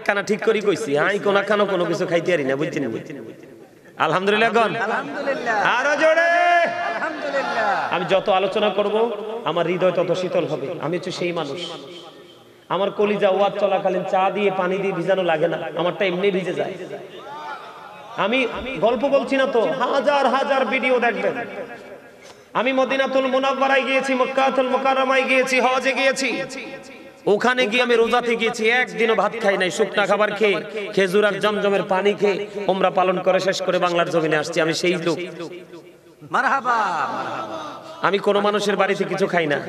একখানা ঠিক করে কইছি, আমি কোনখানো কোনো কিছু খাইতে পারি না, বুঝছেন? আলহামদুলিল্লাহ গণ, আলহামদুলিল্লাহ, আরো জোরে আলহামদুলিল্লাহ। আমি যত আলোচনা করব আমার হৃদয় তত শীতল হবে। আমি হচ্ছে সেই মানুষ, আমার কলিজা ওয়াজ চলাকালীন চা দিয়ে পানি দিয়ে ভিজানো লাগে না, আমারটা এমনি ভিজে যায়। আমি গল্প বলছি না তো, হাজার হাজার ভিডিও দেখবেন। আমি মদিনাতুল মুনাওয়ারায় গিয়েছি, মক্কাতুল মুকাররমায় গিয়েছি, হজে গিয়েছি। ওখানে গিয়ে আমি রোজাতে গিয়েছি, একদিনও ভাত খাই নাই, শুকনা খাবার খেয়ে খেজুর আর জমজমের পানি খেয়ে উমরা পালন করে শেষ করে বাংলার জমিনে আসছি। আমি সেই লোক। মারহাবা, মারহাবা। আমি কোন মানুষের বাড়িতে কিছু খাই না।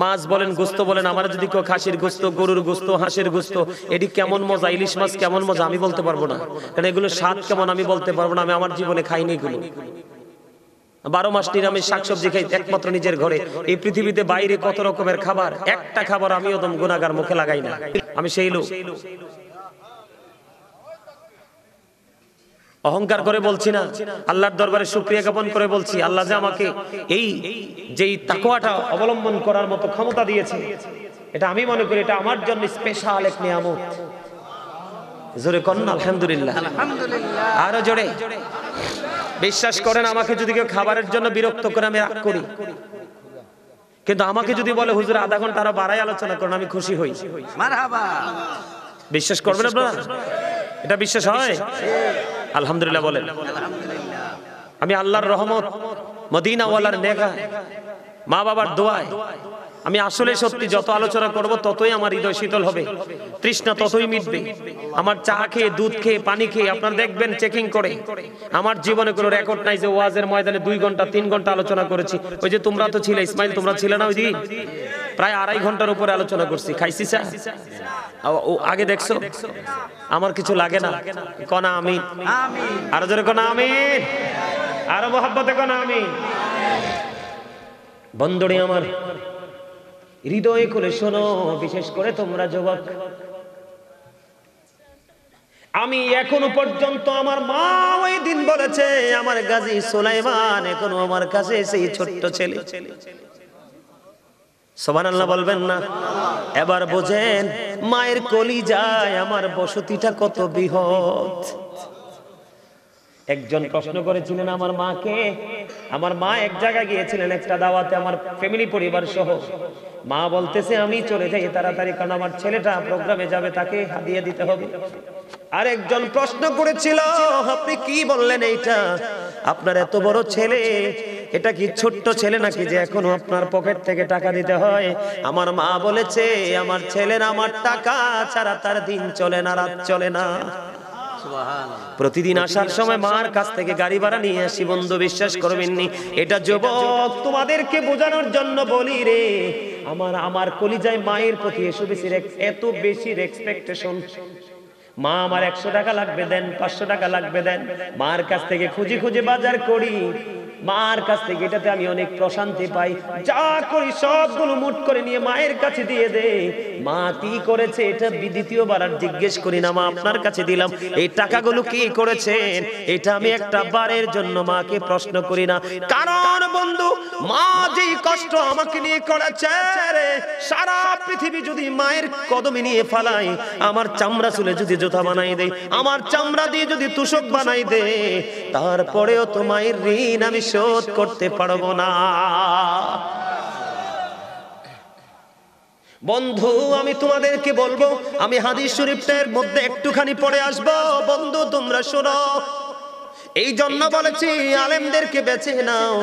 মাছ বলেন, গোস্ত বলেন, আমার যদি কেউ খাসির গোস্ত, গরুর গোস্ত, হাঁসের গোস্ত, এটি কেমন মজা, ইলিশ মাছ কেমন মজা আমি বলতে পারবো না, কারণ এগুলো স্বাদ কেমন আমি বলতে পারবো না। আমি আমার জীবনে খাইনি এগুলো। 12 মাস নিরামিষ শাকসবজি খাই একমাত্র নিজের ঘরে। এই পৃথিবীতে বাইরে কত রকমের খাবার, একটা খাবার আমি ওদম গুনাহগার মুখে লাগাই না। আমি সেই লোক। অহংকার করে বলছি না, আল্লাহর দরবারে শুকরিয়া জ্ঞাপন করে বলছি, আল্লাহ যে আমাকে এই যেই তাকওয়াটা অবলম্বন করার মতো ক্ষমতা দিয়েছে, এটা আমি মনে করি এটা আমার জন্য স্পেশাল এক নিয়ামত। জোরে করেন আলহামদুলিল্লাহ, আলহামদুলিল্লাহ। আরো জোরে। বিশ্বাস করেন, আমাকে যদি কেউ খাবারের জন্য বিরক্ত করে আমি রাগ করি, কিন্তু আমাকে যদি বলে হুজুর আধা ঘন্টা আরো বাড়াই আলোচনা করেন, আমি খুশি হই। মারহাবা। বিশ্বাস করবেন আপনারা? এটা বিশ্বাস হয়? আলহামদুলিল্লাহ বলেন। আলহামদুলিল্লাহ। আমি আল্লাহর রহমত, মদিনাওয়ালার নেগায়, মা বাবার দোয়ায় আমি আসলে সত্যি যত আলোচনা করব ততই আমার হৃদয় শীতল হবে, তৃষ্ণা ততই মিটবে। আমার চা খেয়ে, দুধ খেয়ে, পানি খেয়ে আপনারা দেখবেন চেকিং করে আমার জীবনে কোনো রেকর্ড নাই যে ওয়াজের ময়দানে 2 ঘন্টা 3 ঘন্টা আলোচনা করেছি। ওই যে তোমরা তো ছিলে, ইসমাইল তোমরা ছিলে না ওই দিন, প্রায় 2.5 ঘন্টার উপরে আলোচনা করছি। খাইছি চা ও আগে দেখছো? আমার কিছু লাগে না। কনা আমিন, আরো জোরে কনা আমিন, আরো মহব্বতে কনা আমিন। বন্ধুরে আমার হৃদয় করে শোনো, বিশেষ করে তোমরা যুবক, আমি এখনো পর্যন্ত, আমার মা ওই দিন বলেছে আমার গাজী সুলাইমান এখনো আমার কাছে সেই ছোট্ট ছেলে। সুবহানাল্লাহ বলবেন না? এবার বোঝেন মায়ের কলিজায় আমার বসতিটা কত বৃহৎ। একজন প্রশ্ন করেছিলেন আমার মাকে, আমার মা এক জায়গায় গিয়েছিলেন একটা দাওয়াতে আমার ফ্যামিলি পরিবার সহ। মা বলতেছে আমি চলে যাই তাড়াতাড়ি, কারণ আমার ছেলেটা প্রোগ্রামে যাবে, তাকে হাদিয়া দিতে হবে। আর একজন প্রশ্ন করেছিল আপনি কি বললেন এইটা, আপনার এত বড় ছেলে, এটা কি ছোট্ট ছেলে নাকি যে এখনো আপনার পকেট থেকে টাকা দিতে হয়? আমার মা বলেছে আমার ছেলের আমার টাকা ছাড়া তার দিন চলে না, রাত চলে না। প্রতিদিন আসার সময় মার কাছ থেকে গাড়ি ভাড়া নিয়ে আসি। বন্ধু বিশ্বাস করবেননি, এটা যুবক তোমাদেরকে বোঝানোর জন্য বলি রে। আমার কলিজায় মায়ের প্রতি এত বেশি রেসপেক্টেশন। মা আমার 100 টাকা লাগবে দেন, 500 টাকা লাগবে দেন, মার কাছ থেকে খুঁজে খুঁজে বাজার করি, মার কাছ থেকে এটাতে আমি অনেক প্রশান্তি পাই। যা করি সবগুলো মুঠ করে নিয়ে মায়ের কাছে দিয়ে দে। মা কি করেছে এটা দ্বিতীয়বার আর জিজ্ঞেস করি না, মা আপনার কাছে দিলাম, এই টাকাগুলো কি করেছেন এটা আমি একটা বারের জন্য মাকে প্রশ্ন করি না। কারণ বন্ধু, মা যেই কষ্ট আমাকে নিয়ে করেছে রে, সারা পৃথিবী যদি মায়ের কদমে নিয়ে ফালাই, আমার চামড়া চুলে যদি জুতা বানাই দেয়, আমার চামড়া দিয়ে যদি তুষক বানাই দে, তারপরেও তো মায়ের ঋণ আমি শোধ করতে পারবো না। বন্ধু আমি তোমাদেরকে বলবো, আমি হাদিস শরীফের মধ্যে একটুখানি পড়ে আসবো। বন্ধু তোমরা শোনো, এই জন্য বলেছি আলেমদেরকে বেছে নাও,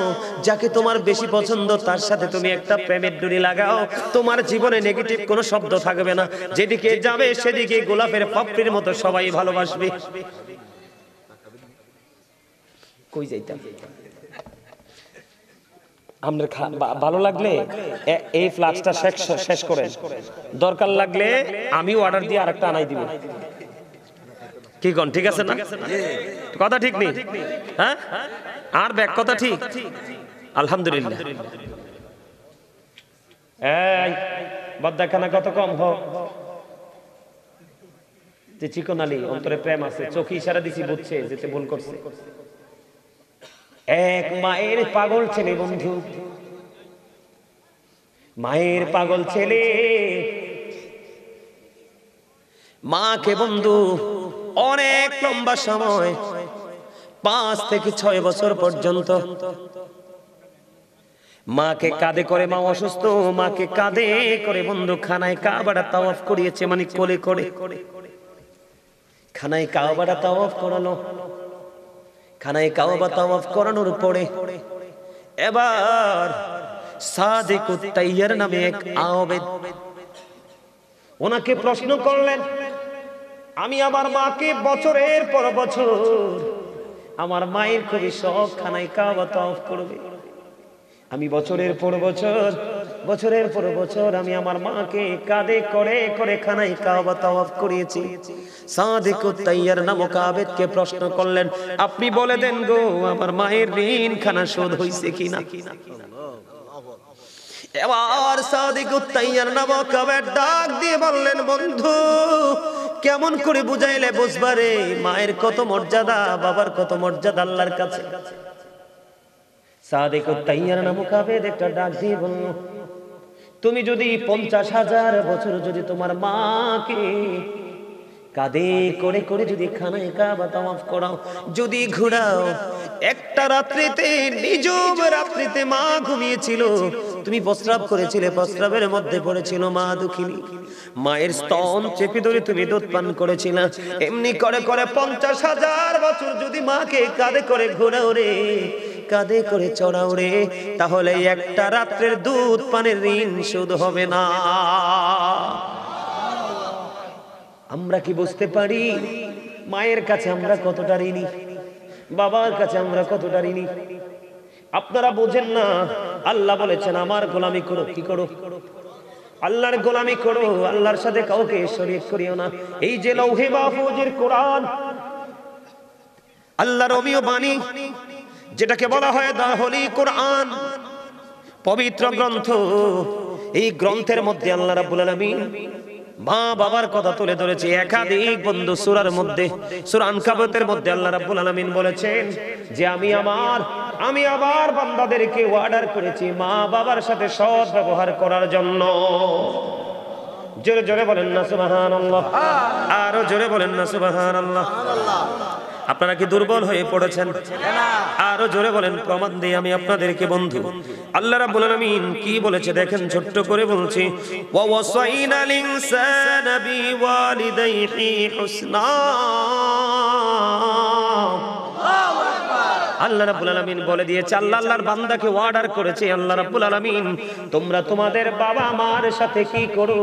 যাকে তোমার বেশি পছন্দ তার সাথে তুমি একটা প্রেমের ডুরি লাগাও, তোমার জীবনে নেগেটিভ কোনো শব্দ থাকবে না, যেদিকে যাবে সেদিকে গোলাপের পাপড়ির মতো সবাই ভালোবাসবে। কই যাইতাম? আপনার ভালো লাগলে এই ফ্লাক্সটা শেষ করেন, দরকার লাগলে আমিও অর্ডার দিয়ে আরেকটা আনাই দিব। কি কোন ঠিক আছে না? কথা ঠিক নেই? হ্যাঁ, আর ব্যাক কথা ঠিক। আলহামদুলিল্লাহ। এই বদ্দাখানা কত কম হোক, যে চিকন আলী অন্তরে প্রেম আছে, চোখে ইশারা দিছি বুঝছে যেতে ভুল করছে। এক মায়ের পাগল ছেলে বন্ধু, মায়ের পাগল ছেলে মাকে বন্ধু অনেক লম্বা সময় 5 থেকে 6 বছর পর্যন্ত মাকে কাঁধে করে, মা অসুস্থ, মাকে কাঁধে করে বন্ধু খানায় কাবাটা তাওয়াফ করিয়েছে, মানে কোলে করে খানায় কাবাটা তাওয়াফ করানো। খানায় কাবা তাওয়াফ করানোর পরে এবার সাদিকুত তাইয়ার নামে এক আবেদ ওনাকে প্রশ্ন করলেন, আমি আমার মাকে বছরের পর বছর, আমার মায়ের খুবই শখ খানায় কাবা তাওয়াফ করবে, আমি বছরের পর বছর আমি আমার মাকে কাঁধে করে করে খানায় কাবা তাওয়াফ করিয়েছি। সাদিকুত তাইয়ার নামক আবেদকে প্রশ্ন করলেন, আপনি বলে দেন গো আমার মায়ের ঋণ খানা শোধ হইছে কিনা। এবার সাদিকুত তাইয়ার নামক আবেদ ডাক দিয়ে বললেন, বন্ধু কেমন করে বুঝাইলে বুঝবারে, মায়ের কত মর্যাদা, বাবার কত মর্যাদা আল্লাহর কাছে। সাদিকুত তাইয়ার নামক আবেদ একটা ডাক দিয়ে বলল, তুমি যদি 50,000 বছর যদি তোমার মাকে কাঁধে করে করে যদি খানায় কাবা তাওয়াফ করাও, যদি ঘোরাও, একটা রাত্রিতে, নিঝুম রাত্রিতে মা ঘুমিয়েছিল, তুমি প্রস্রাব করেছিলে, প্রস্রাবের মধ্যে পড়েছিল মা দুঃখিনী, মায়ের স্তন চেপে ধরে তুমি দুধ পান করেছিলে, এমনি করে করে 50,000 বছর যদি মাকে কাঁধে করে ঘোরাও রে, কাঁধে করে চড়াও রে, তাহলে একটা রাত্রের দুধ পানের ঋণ শোধ হবে না। আমরা কি বুঝতে পারি মায়ের কাছে আমরা কতটা ঋণী, বাবার কাছে আমরা কতটা ঋণী? আপনারা বোঝেন না, আল্লাহ বলেছেন আমার গোলামি করো। কি করো? আল্লাহর গোলামি করো, আল্লাহর সাথে কাউকে শরীক করিও না। এই যে লৌহে মাহফুজের কোরআন, আল্লাহর অমীয় বাণী, যেটাকে বলা হয় দা হোলি কোরআন, পবিত্র গ্রন্থ, এই গ্রন্থের মধ্যে আল্লাহ রাব্বুল আলামিন মা বাবার কথা তুলে ধরেছে একাধিক বন্ধু সূরার মধ্যে। সূরা আনকাবুতের মধ্যে আল্লাহ রাব্বুল আলামিন বলেছেন যে আমি আমার বান্দাদেরকে অর্ডার করেছি মা বাবার সাথে সৎ ব্যবহার করার জন্য। জোরে জোরে বলেন না সুবহানাল্লাহ, আরো জোরে বলেন না সুবহানাল্লাহ। আপনারা কি দুর্বল হয়ে পড়েছেন? আরো জোরে বলেন, প্রমাণ দিয়ে আমি আপনাদেরকে বন্ধু। আল্লাহ রাব্বুল আলামিন কি বলেছে দেখেন, ছোট্ট করে বলছি, ওয়া ওয়াসাইনাল ইনসানা বিওয়ালিদাইহি হুসনা। আল্লাহ রাব্বুল আলামিন বলে দিয়েছে, আল্লাহর বান্দাকে অর্ডার করেছে আল্লাহ রাব্বুল আলামিন, তোমরা তোমাদের বাবা মার সাথে কি করো?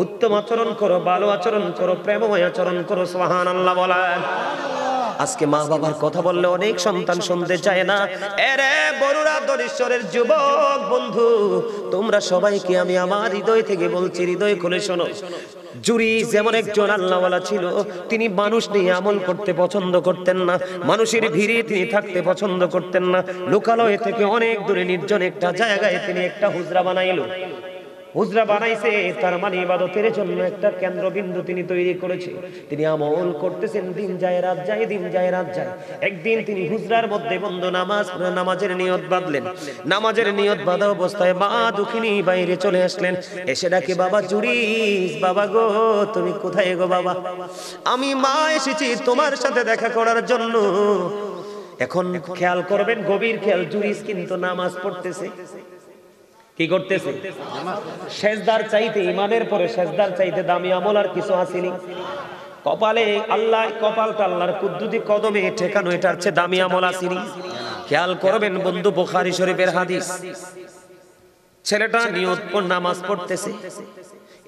উত্তম আচরণ করো, ভালো আচরণ করো, প্রেমময় আচরণ করো। সুবহানাল্লাহ বলেন। আজকে মা বাবার কথা বললে অনেক সন্তান শুনতে চায় না। এরে বড়রা, দরিশ্বরের যুবক বন্ধু, তোমরা সবাইকে আমি আমার হৃদয় থেকে বলছি, হৃদয় খুলে শোনো। জুরিস যেমন একজন আল্লাহওয়ালা ছিল, তিনি মানুষ নিয়ে আমল করতে পছন্দ করতেন না, মানুষের ভিড়ে তিনি থাকতে পছন্দ করতেন না। লোকালয় থেকে অনেক দূরে নির্জন একটা জায়গায় তিনি একটা হুজরা বানাইলো। হুজরা বানাইছে, তার মানে ইবাদতের জন্য একটা কেন্দ্রবিন্দু তিনি তৈরি করেছে। তিনি আমল করতেছেন, দিন যায় রাত যায়, দিন যায় রাত যায়। একদিন তিনি হুজরার মধ্যে বন্ধ নামাজের নিয়ত বাঁধলেন। নামাজের নিয়ত বাঁধা অবস্থায় মা দুঃখিনী বাইরে চলে আসলেন। এসে ডাকে, বাবা জুরিস, বাবা গো তুমি কোথায় গো বাবা? আমি মা এসেছি তোমার সাথে দেখা করার জন্য। এখন খেয়াল করবেন, গভীর খেয়াল, জুরিস কিন্তু নামাজ পড়তেছে। কি করতেছে? সেজদার চাইতে, ইমানের পরে সেজদার চাইতে দামি আমল আর কিছু আসেনি। কপালে আল্লাহ, কপালটা আল্লাহর কুদ্দুতি কদমে ঠেকানো, এটার চেয়ে দামি আমল আসেনি। খেয়াল করবেন বন্ধু, বুখারী শরীফের হাদিস। ছেলেটা নিয়ত করে নামাজ পড়তেছে,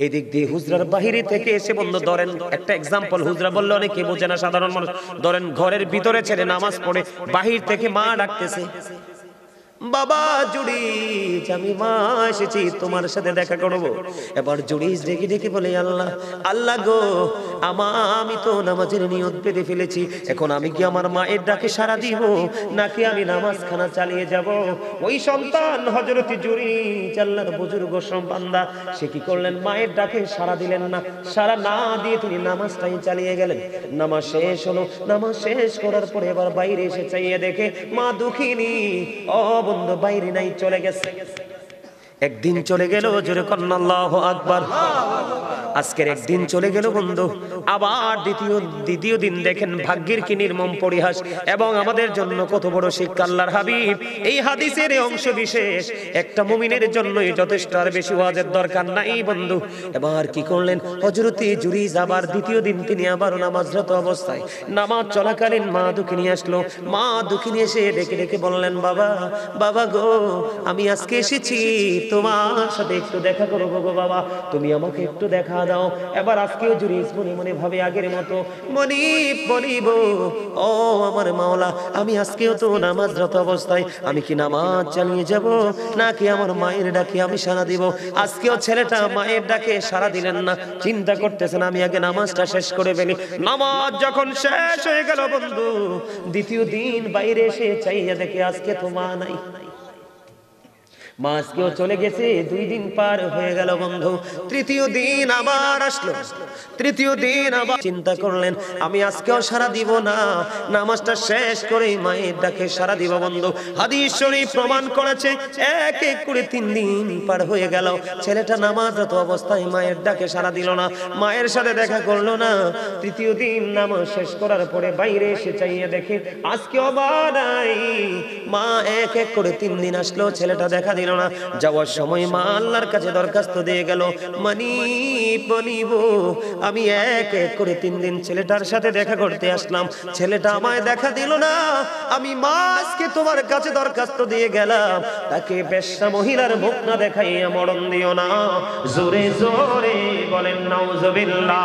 এদিক দিয়ে হুজরার বাহিরে থেকে এসে বন্ধু, ধরেন একটা এক্সাম্পল, হুজরা বললে অনেকে বোঝে না, সাধারণ মানুষ, ধরেন ঘরের ভিতরে ছেলে নামাজ পড়ে, বাহির থেকে মা ডাকতেছে, বাবা জুরিস, আমি মা এসেছি তোমার সাথে দেখা করব। এবার জুরিস ডেকে ডেকে বলে, আল্লাহ আল্লাহ গো, আমি তো নামাজের নিয়ত বেঁধে ফেলেছি, এখন আমি কি আমার মায়ের ডাকে সাড়া দিব নাকি আমি নামাজ খানা চালিয়ে যাব? ওই সন্তান হযরত জুরিস, আল্লাহর বুজুর্গ বান্দা, সে কি করলেন? মায়ের ডাকে সাড়া দিলেন না। সাড়া না দিয়ে তিনি নামাজটাই চালিয়ে গেলেন। নামাজ শেষ হলো। নামাজ শেষ করার পরে এবার বাইরে এসে চাইয়ে দেখে মা দুঃখিনী, ও বন্ধু বাইরে নাই, চলে গেছে। একদিন চলে গেল, জোরে কন্না আল্লাহু আকবার। আজকের একদিন চলে গেল বন্ধু, আবার দ্বিতীয় দিন দেখেন ভাগ্যের কি নির্মম পরিহাস এবং আমাদের জন্য কত বড় শিক্ষা। আল্লাহর হাবিব এই হাদিসের এই অংশ বিশেষ একটা মুমিনের জন্যই যথেষ্ট, আর বেশি ওয়াজের দরকার নাই বন্ধু। এবার কি করলেন হযরতে জুরিজ, আবার দ্বিতীয় দিন তিনি আবার নামাজরত অবস্থায়, নামাজ চলাকালীন মা দুঃখিনী আসলো। মা দুঃখিনী এসে ডেকে ডেকে বললেন, বাবা বাবা গো, আমি আজকে এসেছি তোমার সাথে একটু দেখা করবো গো বাবা, তুমি আমাকে একটু দেখা দাও। এবার আজকেও জুরিজ মনে মনে ভাবে আগের মতো, বলিব ও আমার মাওলা, আমি আজকেও তো নামাজরত অবস্থায়, আমি কি নামাজ চালিয়ে যাব নাকি আমার মায়ের ডাকে আমি সাড়া দিব? আজকেও ছেলেটা মায়ের ডাকে সাড়া দিলেন না, চিন্তা করতেছেন আমি আগে নামাজটা শেষ করে ফেলি। নামাজ যখন শেষ হয়ে গেল বন্ধু, দ্বিতীয় দিন বাইরে এসে চাইয়া দেখে আজকে তো মা নাই। মা আজকেও চলে গেছে, 2 দিন পার হয়ে গেল বন্ধু। তৃতীয় দিন আবার আসলো, তৃতীয় দিন আবার চিন্তা করলেন আমি আজকেও সারা দিব না, নামাজটা শেষ করে মায়ের ডাকে সারা দিব বন্ধু। হাদিস শরীফ প্রমাণ করেছে এক এক করে 3 দিন পার হয়ে গেল, ছেলেটা নামাজরত অবস্থায় মায়ের ডাকে সারা দিল না, মায়ের সাথে দেখা করলো না। তৃতীয় দিন নামাজ শেষ করার পরে বাইরে এসে চাইয়ে দেখে আজকেও মা নাই। মা এক এক করে 3 দিন আসলো, ছেলেটা দেখা দিল না। যাওয়ার সময় মা আল্লাহর কাছে দরখাস্ত দিয়ে গেল, বলিব আমি এক এক করে 3 দিন ছেলেটার সাথে দেখা করতে আসলাম, ছেলেটা আমায় দেখা দিল না। আমি মা আজকে তোমার কাছে দরখাস্ত দিয়ে গেলাম, তাকে বেশ্যা মহিলার মুখ না দেখাইয়া মরণ দিও না। জোরে জোরে বলেন নাউজুবিল্লাহ।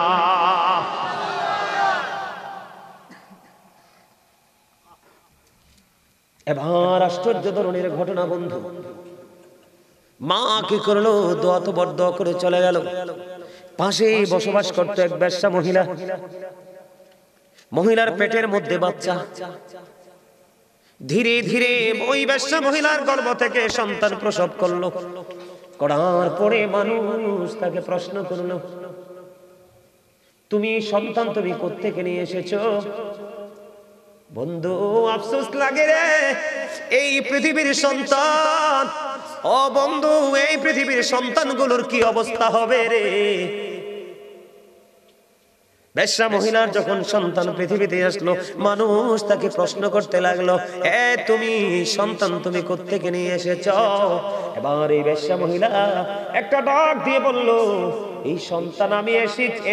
এবার আশ্চর্য ধরনের ঘটনা বন্ধু, মা কি করলো, দোয়া তো বড় দোয়া করে চলে গেল। পাশেই বসবাস করতো এক বেশ্যা মহিলা, মহিলার পেটের মধ্যে বাচ্চা। ধীরে ধীরে ওই বেশ্যা মহিলার গর্ভ থেকে সন্তান প্রসব করলো। করার পরে মানুষ তাকে প্রশ্ন করলো, তুমি সন্তান তুমি কোত্থেকে নিয়ে এসেছো? বন্ধু আফসোস লাগে রে, এই পৃথিবীর সন্তান, ও বন্ধু এই পৃথিবীর সন্তানগুলোর কি অবস্থা হবে রে। বেশ্যা মহিলার যখন সন্তান পৃথিবীতে আসলো, মানুষ তাকে প্রশ্ন করতে লাগলো, তুমি সন্তান তুমি কোত্থেকে নিয়ে এসেছ? এবার এই বেশ্যা মহিলা একটা ডাক দিয়ে বলল, এই সন্তান আমি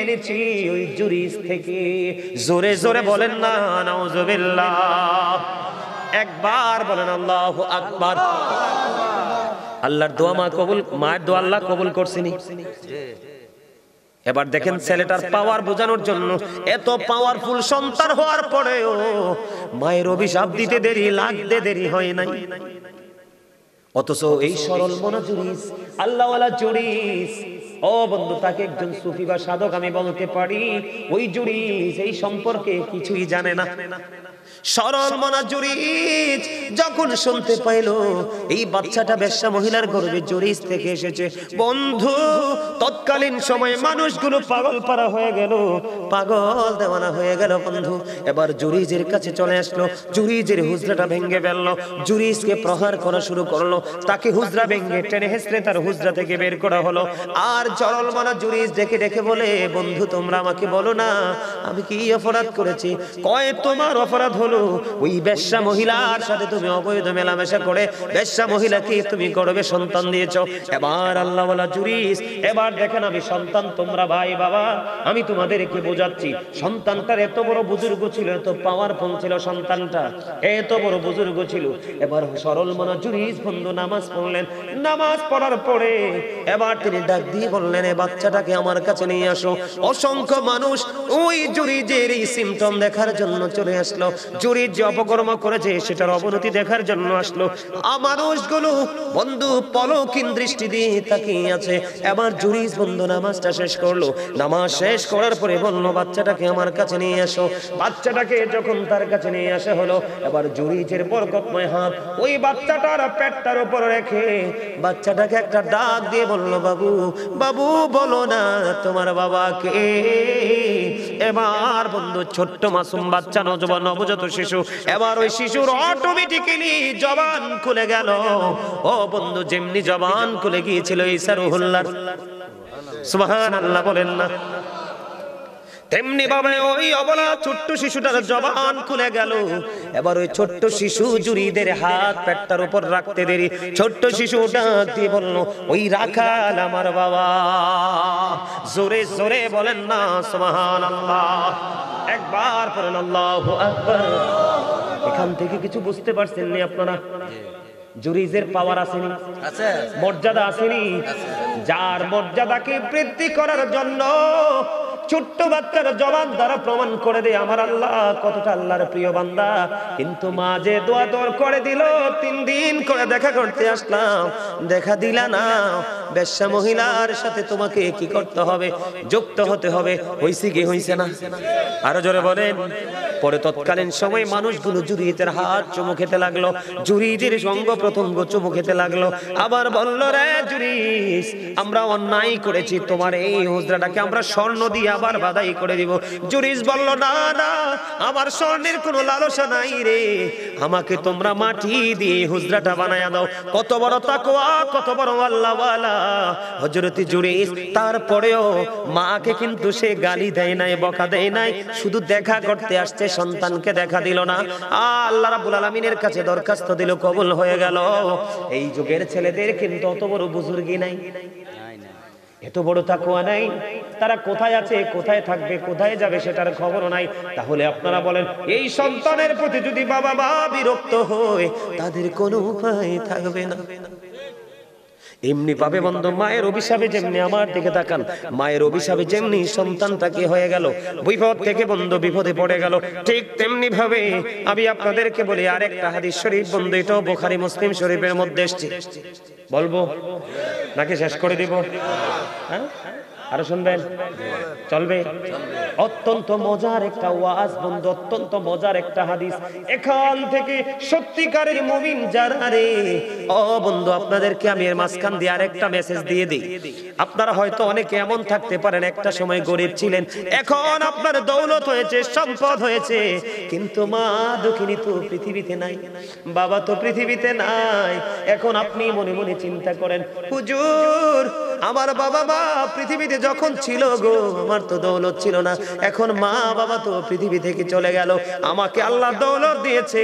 এনেছি ওই জুরিজ থেকে। জোরে জোরে বলেন না নাউজুবিল্লাহ, একবার বলেন আল্লাহু আকবার। আল্লাহর দোয়া মা কবুল, মায়ের দোয়া আল্লাহ কবুল করছেনি। এবার দেখেন ছেলেটার পাওয়ার বোঝানোর জন্য, এত পাওয়ারফুল সন্তান হওয়ার পরেও মায়ের অভিশাপ দিতে লাগতে দেরি হয় নাই। অথচ এই সরল মনা জুরিজ, আল্লাহওয়ালা জুরিজ, ও বন্ধু তাকে একজন সুফি বা সাধক আমি বলতে পারি, ওই জুরিজ এই সম্পর্কে কিছুই জানে না। সরল মনা জুরিজ যখন শুনতে পাইলো এই বাচ্চাটা বেশ্যা মহিলার গর্ভে জুরিজ থেকে এসেছে, বন্ধু তৎকালীন সময়ে মানুষগুলো পাগল পারা হয়ে গেল, পাগল দেওয়ানা হয়ে গেল বন্ধু। এবার জুরিজের কাছে চলে আসলো, জুরিজের হুজরাটা ভেঙে ফেললো, জুরিজকে প্রহার করা শুরু করলো, তাকে হুজরা ভেঙে টেনে হেসড়ে তার হুজরা থেকে বের করা হলো। আর সরল মনা জুরিজ ডেকে ডেকে বলে, বন্ধু তোমরা আমাকে বলো না আমি কি অপরাধ করেছি? কয় তোমার অপরাধ হলো ওই বেশ্যা মহিলার সাথে তুমি অবৈধ মেলামেশা করে বেশ্যা মহিলাকে তুমি গর্ভে সন্তান দিয়েছো। এবার আল্লাহওয়ালা জুরিজ, এবার দেখেন আমি সন্তান, তোমরা ভাই বাবা আমি তোমাদেরকে বোঝাচ্ছি, সন্তানটার এত বড় বুজুর্গ ছিল, এত পাওয়ারফুল ছিল সন্তানটা, এত বড় বুজুর্গ ছিল। এবার সরল মনা জুরিজ বন্ধু নামাজ পড়লেন, নামাজ পড়ার পরে এবার তিনি ডাক দিয়ে বললেন, এই বাচ্চাটাকে আমার কাছে নিয়ে আসো। অসংখ্য মানুষ ওই জুরিজের এই সিমটম দেখার জন্য চলে আসলো, জুরিজ যে অপকর্ম করেছে সেটার অবনতি দেখার জন্য আসলো। মানুষগুলো বন্ধু পলকিন দৃষ্টি দিয়ে তাকিয়ে আছে। এবার জুরিজ বন্ধু নামাজটা শেষ করলো, নামাজ শেষ করার পরে বললো, বাচ্চাটাকে আমার কাছে নিয়ে আসো। বাচ্চাটাকে যখন তার কাছে নিয়ে আসা হলো, এবার জুরিজের বরকতময় হাত ওই বাচ্চাটার পেটটার উপর রেখে বাচ্চাটাকে একটা ডাক দিয়ে বললো, বাবু বাবু বলো না তোমার বাবাকে। এবার বন্ধু ছোট্ট মাসুম বাচ্চা, নবজাত শিশু, এবার ওই শিশুর অটোমেটিক্যালি জবান খুলে গেল। ও বন্ধু, যেমনি জবান খুলে গিয়েছিল ঈসা রুহুল্লাহ, সুবহানাল্লাহ বলেন না, তেমনি ভাবে ওই অবলা ছোট্ট শিশুটার জবান খুলে গেল। এবার ওই ছোট্ট শিশু জুরিদের হাত পেটটার উপর রাখতে দেরি ছোট্ট শিশুটা দিয়ে বলল, ওই রাখাল আমার বাবা। জোরে জোরে বলেন না সুবহানাল্লাহ, একবার পড়েন আল্লাহু আকবার। এখান থেকে কিছু বুঝতে পারছেন নি আপনারা? জুরিজের পাওয়ার আসেনি, আছে মর্যাদা আসেনি। যার মর্যাদাকে বৃদ্ধি করার জন্য ছোট্ট বাচ্চার জবান দ্বারা প্রমাণ করে দেয় আমার আল্লাহ কতটা আল্লাহর প্রিয় বান্দা। কিন্তু মা যে দোয়া তোর করে দিল, 3 দিন করে দেখা করতে আসলাম, দেখা দিলা না। বেশ্যা মহিলার সাথে তোমাকে কি করতে হবে? যুক্ত হতে হবে। হইছে কি হইছে না? আরো জোরে বলেন। পরে তৎকালীন সময় মানুষগুলো জুরিদের হাত চুমু খেতে লাগলো, জুরিদের অঙ্গ প্রত্যঙ্গ চুমু খেতে লাগলো। আবার বলল, রে জুরিস, আমরা অন্যায় করেছি, তোমার এই হুজরাটাকে আমরা স্বর্ণ দিয়ে আবার বাধাই করে দিব। জুরিস বলল, না না, আমার স্বর্ণের কোনো লালসা নাই রে, আমাকে তোমরা মাটি দিয়ে হুজরাটা বানায়া দাও। কত বড় তাকওয়া, কত বড় আল্লাহওয়ালা হযরত জুরিস। তারপরেও মাকে কিন্তু সে গালি দেয় নাই, বকা দেয় নাই, শুধু দেখা করতে আসছে, সন্তানকে দেখা দিল না। আল্লাহ রাব্বুল আলামিনের কাছে দরখাস্ত দিল, কবুল হয়ে গেল। এই যুগের ছেলেদের কিন্তু অত বড় বুজুর্গি নাই, এত বড় তাকওয়া নাই। তারা কোথায় আছে, কোথায় থাকবে, কোথায় যাবে সেটার খবর নাই। তাহলে আপনারা বলেন, এই সন্তানের প্রতি যদি বাবা মা বিরক্ত হয়, তাদের কোনো উপায় থাকবে না। এমনি পাবে বন্ধু, মায়ের অভিশাপে যেমনি, আমার দিকে তাকান, মায়ের অভিশাপে যেমনি সন্তানটাকে হয়ে গেল, বিপদ থেকে বন্ধু বিপদে পড়ে গেল, ঠিক তেমনি ভাবে আমি আপনাদেরকে বলি আরেকটা হাদিস শরীফ বন্ধু, এটাও বুখারী মুসলিম শরীফের মধ্যে এসেছে। বলবো নাকি শেষ করে দিব? হ্যাঁ, আরো শুনবেন? চলবে? অত্যন্ত মজার একটা ওয়াজ বন্ধু, অত্যন্ত মজার একটা হাদিস। এখান থেকে সত্যিকারের মুমিন যারা রে, ও বন্ধু, আপনাদেরকে আমি এর মাঝখান দিয়ে আরেকটা মেসেজ দিয়ে দিই। আপনারা হয়তো অনেকে এমন থাকতে পারেন, একটা সময় গরিব ছিলেন, এখন আপনার দৌলত হয়েছে, সম্পদ হয়েছে, কিন্তু মা দুঃখিনী তো পৃথিবীতে নাই, বাবা তো পৃথিবীতে নাই। এখন আপনি মনে মনে চিন্তা করেন, হুজুর, আমার বাবা মা পৃথিবীতে যখন ছিল গো, আমার তো দৌলত ছিল না, এখন মা বাবা তো পৃথিবী থেকে চলে গেল, আমাকে আল্লাহ দৌলত দিয়েছে,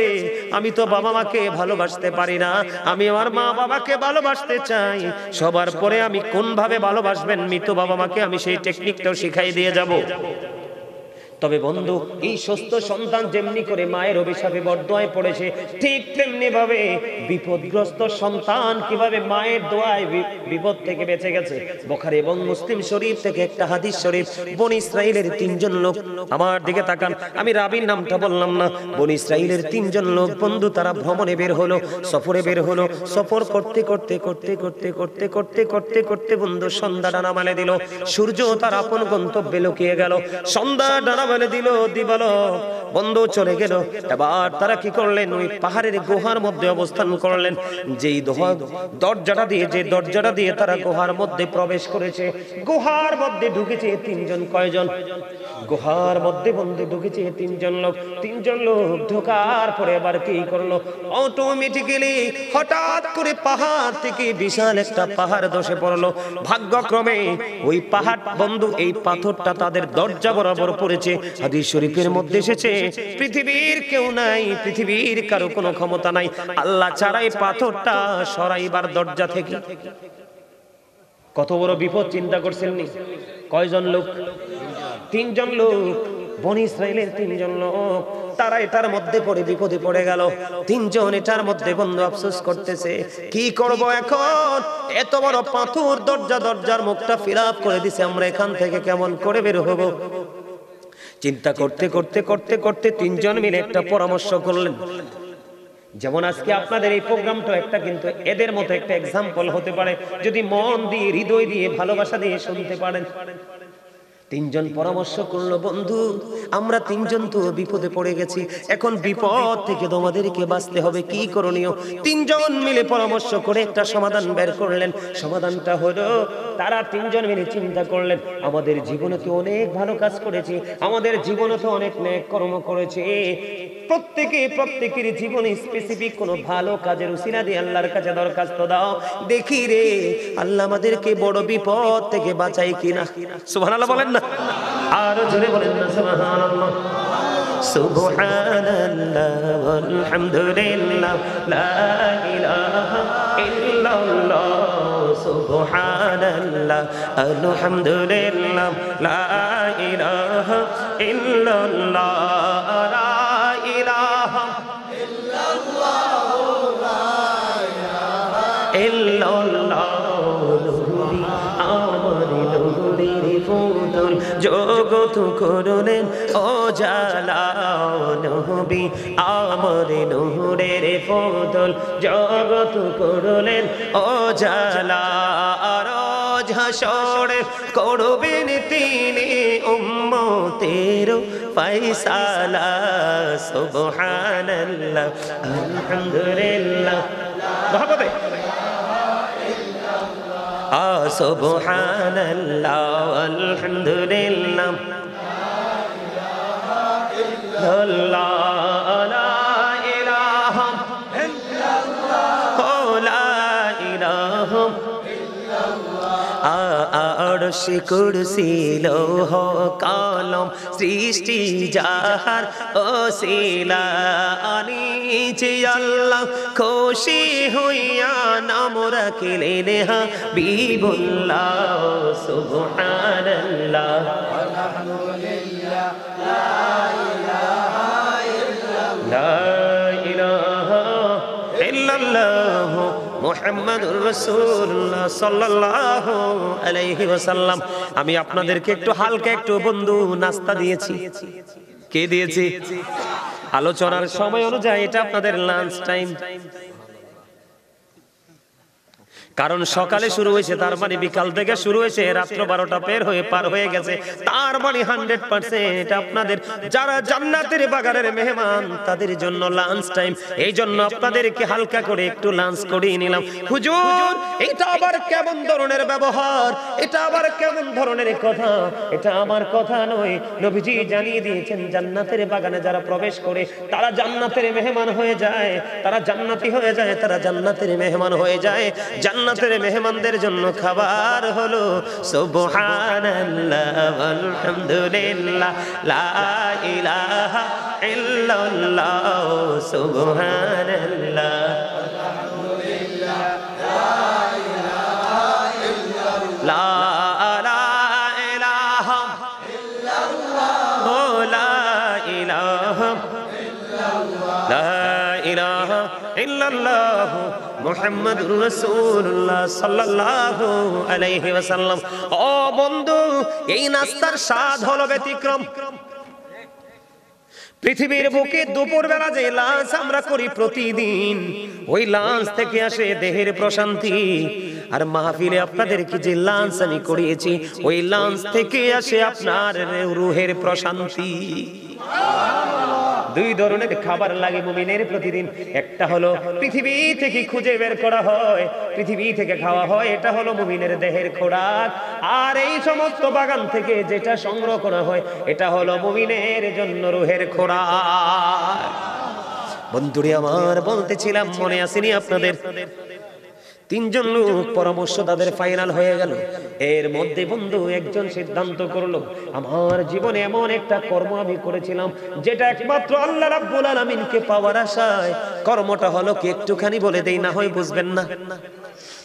আমি তো বাবা মাকে ভালোবাসতে পারি না, আমি আমার মা বাবাকে ভালোবাসতে চাই। সবার পরে আমি কোন ভাবে ভালোবাসবেন মৃত বাবা মাকে, আমি সেই টেকনিকটাও শিখাই দিয়ে যাব। তবে বন্ধু, এই সুস্থ সন্তান যেমনি করে মায়ের অভিশাপে বরদোয়ায় পড়েছে, ঠিক তেমনি ভাবে বিপদগ্রস্ত সন্তান কিভাবে মায়ের দোয়ায় বিপদ থেকে বেঁচে গেছে। বুখারী এবং মুসলিম শরীফ থেকে একটা হাদিস শরীফ, বনি ইসরাইলের 3 জন লোক, আমার দিকে তাকান, আমি রাবীর নামটা বললাম না, বনি ইসরাইলের 3 জন লোক বন্ধু, তারা ভ্রমণে বের হলো, সফরে বের হলো। সফর করতে করতে করতে করতে করতে করতে করতে করতে বন্ধু সন্ধ্যা ডানা মেলে দিল, সূর্য তার আপন গন্তব্যে লুকিয়ে গেল, সন্ধ্যা ডানা মেলে দিল, দিবালো বন্ধু চলে গেল। এবার তারা কি করলেন, ওই পাহাড়ের গুহার মধ্যে অবস্থান করলেন। যেই দরজাটা দিয়ে, যে দরজাটা দিয়ে তারা গুহার মধ্যে প্রবেশ করেছে, গুহার মধ্যে ঢুকেছে 3 জন। কয়জন? গুহার মধ্যে বন্ধু ঢুকেছে 3 জন লোক। 3 জন লোক ঢোকার পরে এবার কি করলো, অটোমেটিক্যালি হঠাৎ করে পাহাড় থেকে বিশাল একটা পাহাড় ধসে পড়লো। ভাগ্যক্রমে ওই পাহাড় বন্ধু, এই পাথরটা তাদের দরজা বরাবর পড়েছে। হাদিস শরীফের মধ্যে এসেছে, পৃথিবীর কেউ নাই, পৃথিবীর কারো কোনো ক্ষমতা নাই, আল্লাহ ছাড়াই পাথরটা সরাইবার দরজা থেকে। কত বড় বিপদ চিন্তা করছেন নি? কয়জন লোক? 3 জন লোক, বনি ইসরাইলের 3 জন লোক, তারা এটার মধ্যে পড়ে বিপদে পড়ে গেল। 3 জন এটার মধ্যে বন্ধু আফসোস করতেছে, কি করব এখন, এত বড় পাথর দরজার মুখটা ফিলাপ করে দিছে, আমরা এখান থেকে কেমন করে বের হব? চিন্তা করতে করতে করতে করতে 3 জন মিলে একটা পরামর্শ করলেন। যেমন আজকে আপনাদের এই প্রোগ্রামটা একটা কিন্তু এদের মতো একটা এক্সাম্পল হতে পারে, যদি মন দিয়ে, হৃদয় দিয়ে, ভালোবাসা দিয়ে শুনতে পারেন। 3 জন পরামর্শ করলো, বন্ধু আমরা 3 জন তো বিপদে পড়ে গেছি, এখন বিপদ থেকে তোমাদেরকে বাঁচতে হবে, কি করণীয়? 3 জন মিলে পরামর্শ করে একটা সমাধান বের করলেন। সমাধানটা হলো, তারা তিনজন মিলে চিন্তা করলেন, আমাদের জীবনে তো অনেক ভালো কাজ করেছি, আমাদের জীবনে তো অনেক নেক কর্ম করেছি, প্রত্যেকের জীবনে স্পেসিফিক কোনো ভালো কাজের উসিলা দিয়ে আল্লাহর কাছে দরখাস্ত দাও, দেখি রে আল্লাহ আমাদেরকে বড় বিপদ থেকে বাঁচাই কিনা। সুবহানাল্লাহ বলেন না, আরো জোরে বলেন না সুবহানাল্লাহ। সুবহানাল্লাহ আলহামদুলিল্লাহ লা ইলাহা ইল্লাল্লাহ, সুবহানাল্লাহ আলহামদুলিল্লাহ লা ইলাহা ইল্লাল্লাহ, লা ইলাহা ইল্লাল্লাহ, নূরি আমার নূরের ফুতুল জগৎ করলেন ও জালা, নবী আমার নূরের ফুতুল জগৎ করলেন ও জালা, রোজ হাসরে করবেন তিনি উম্মতের ফয়সালা। সুবহানাল্লাহ আলহামদুলিল্লাহ, মহব্বতে সুবহানাল্লাহ আলহামদুলিল্লাহ লা ইলাহা ইল্লাল্লাহ, লা ইলাহা আরশ কুরসি লৌহ কলম সৃষ্টি যাহার ওসিলা, আনিছে আল্লাহ খুশি হইয়া নাম রাখিলেন হাবিবুল্লাহ। সুবহানাল্লাহ আলহামদুলিল্লাহ লা ইলাহা ইল্লাল্লাহ মুহাম্মাদুর রাসূলুল্লাহ সাল্লাল্লাহু আলাইহি ওয়াসাল্লাম। আমি আপনাদেরকে একটু হালকা একটু বন্ধু নাস্তা দিয়েছি। কে দিয়েছি? আলোচনার সময় অনুযায়ী এটা আপনাদের লাঞ্চ টাইম, কারণ সকালে শুরু হয়েছে, তার মানে বিকাল থেকে শুরু হয়েছে, রাত্র 12টা পার হয়ে গেছে, তার মানে 100% আপনাদের যারা জান্নাতের বাগানের মেহমান তাদের জন্য লাঞ্চ টাইম। এই জন্য আপনাদেরকে হালকা করে একটু লাঞ্চ করিয়ে নিলাম। হুজুর এটা আবার কেমন ধরনের ব্যবহার, এটা আবার কেমন ধরনের কথা? এটা আমার কথা নয়, নবীজি জানিয়ে দিয়েছেন জান্নাতের বাগানে যারা প্রবেশ করে তারা জান্নাতের মেহমান হয়ে যায়, তারা জান্নাতি হয়ে যায়, তারা জান্নাতের মেহমান হয়ে যায়। জান্নাতের মেহমানদের জন্য খাবার হলো সুবহানাল্লাহ আলহামদুলিল্লাহ লা ইলাহা ইল্লাল্লাহ, সুবহানাল্লাহ আলহামদুলিল্লাহ লা ইলাহা ইল্লাল্লাহ, লা ইলাহা ইল্লাল্লাহ, লা ইলাহা ইল্লাল্লাহ, লা ইলাহা ইল্লাল্লাহ মুহাম্মাদুর রাসূলুল্লাহ সাল্লাল্লাহু আলাইহি ওয়াসাল্লাম। ও বন্ধু, এই নাস্তার স্বাদ হলো ব্যতিক্রম। পৃথিবীর বুকে দুপুরবেলা যে লাঞ্চ আমরা করি প্রতিদিন, ওই লাঞ্চ থেকে আসে দেহের প্রশান্তি। আর মাহফিলে আপনাদেরকে যে লাঞ্চ আমি করিয়েছি, ওই লাঞ্চ থেকে আসে আপনার রূহের প্রশান্তি। দুই ধরনের খাবার লাগে মুমিনের প্রতিদিন। একটা হলো পৃথিবী থেকে খুঁজে বের করা হয়, পৃথিবী থেকে খাওয়া হয়, এটা হলো মুমিনের দেহের খোরাক। আর এই সমস্ত বাগান থেকে যেটা সংগ্রহ করা হয়, এটা হলো মুমিনের জন্য রূহের খোরাক। বন্ধুরে আমার, বলতেছিলাম মনে আসেনি আপনাদের? তিনজন লোক পরামর্শ তাদের ফাইনাল হয়ে গেল। এর মধ্যে বন্ধু একজন সিদ্ধান্ত করলো, আমার জীবনে এমন একটা কর্ম আমি করেছিলাম যেটা একমাত্র আল্লাহ রাব্বুল আলামিনকে পাওয়ার আশায়। কর্মটা হলো কি একটুখানি বলে দেই, না হয় বুঝবেন না।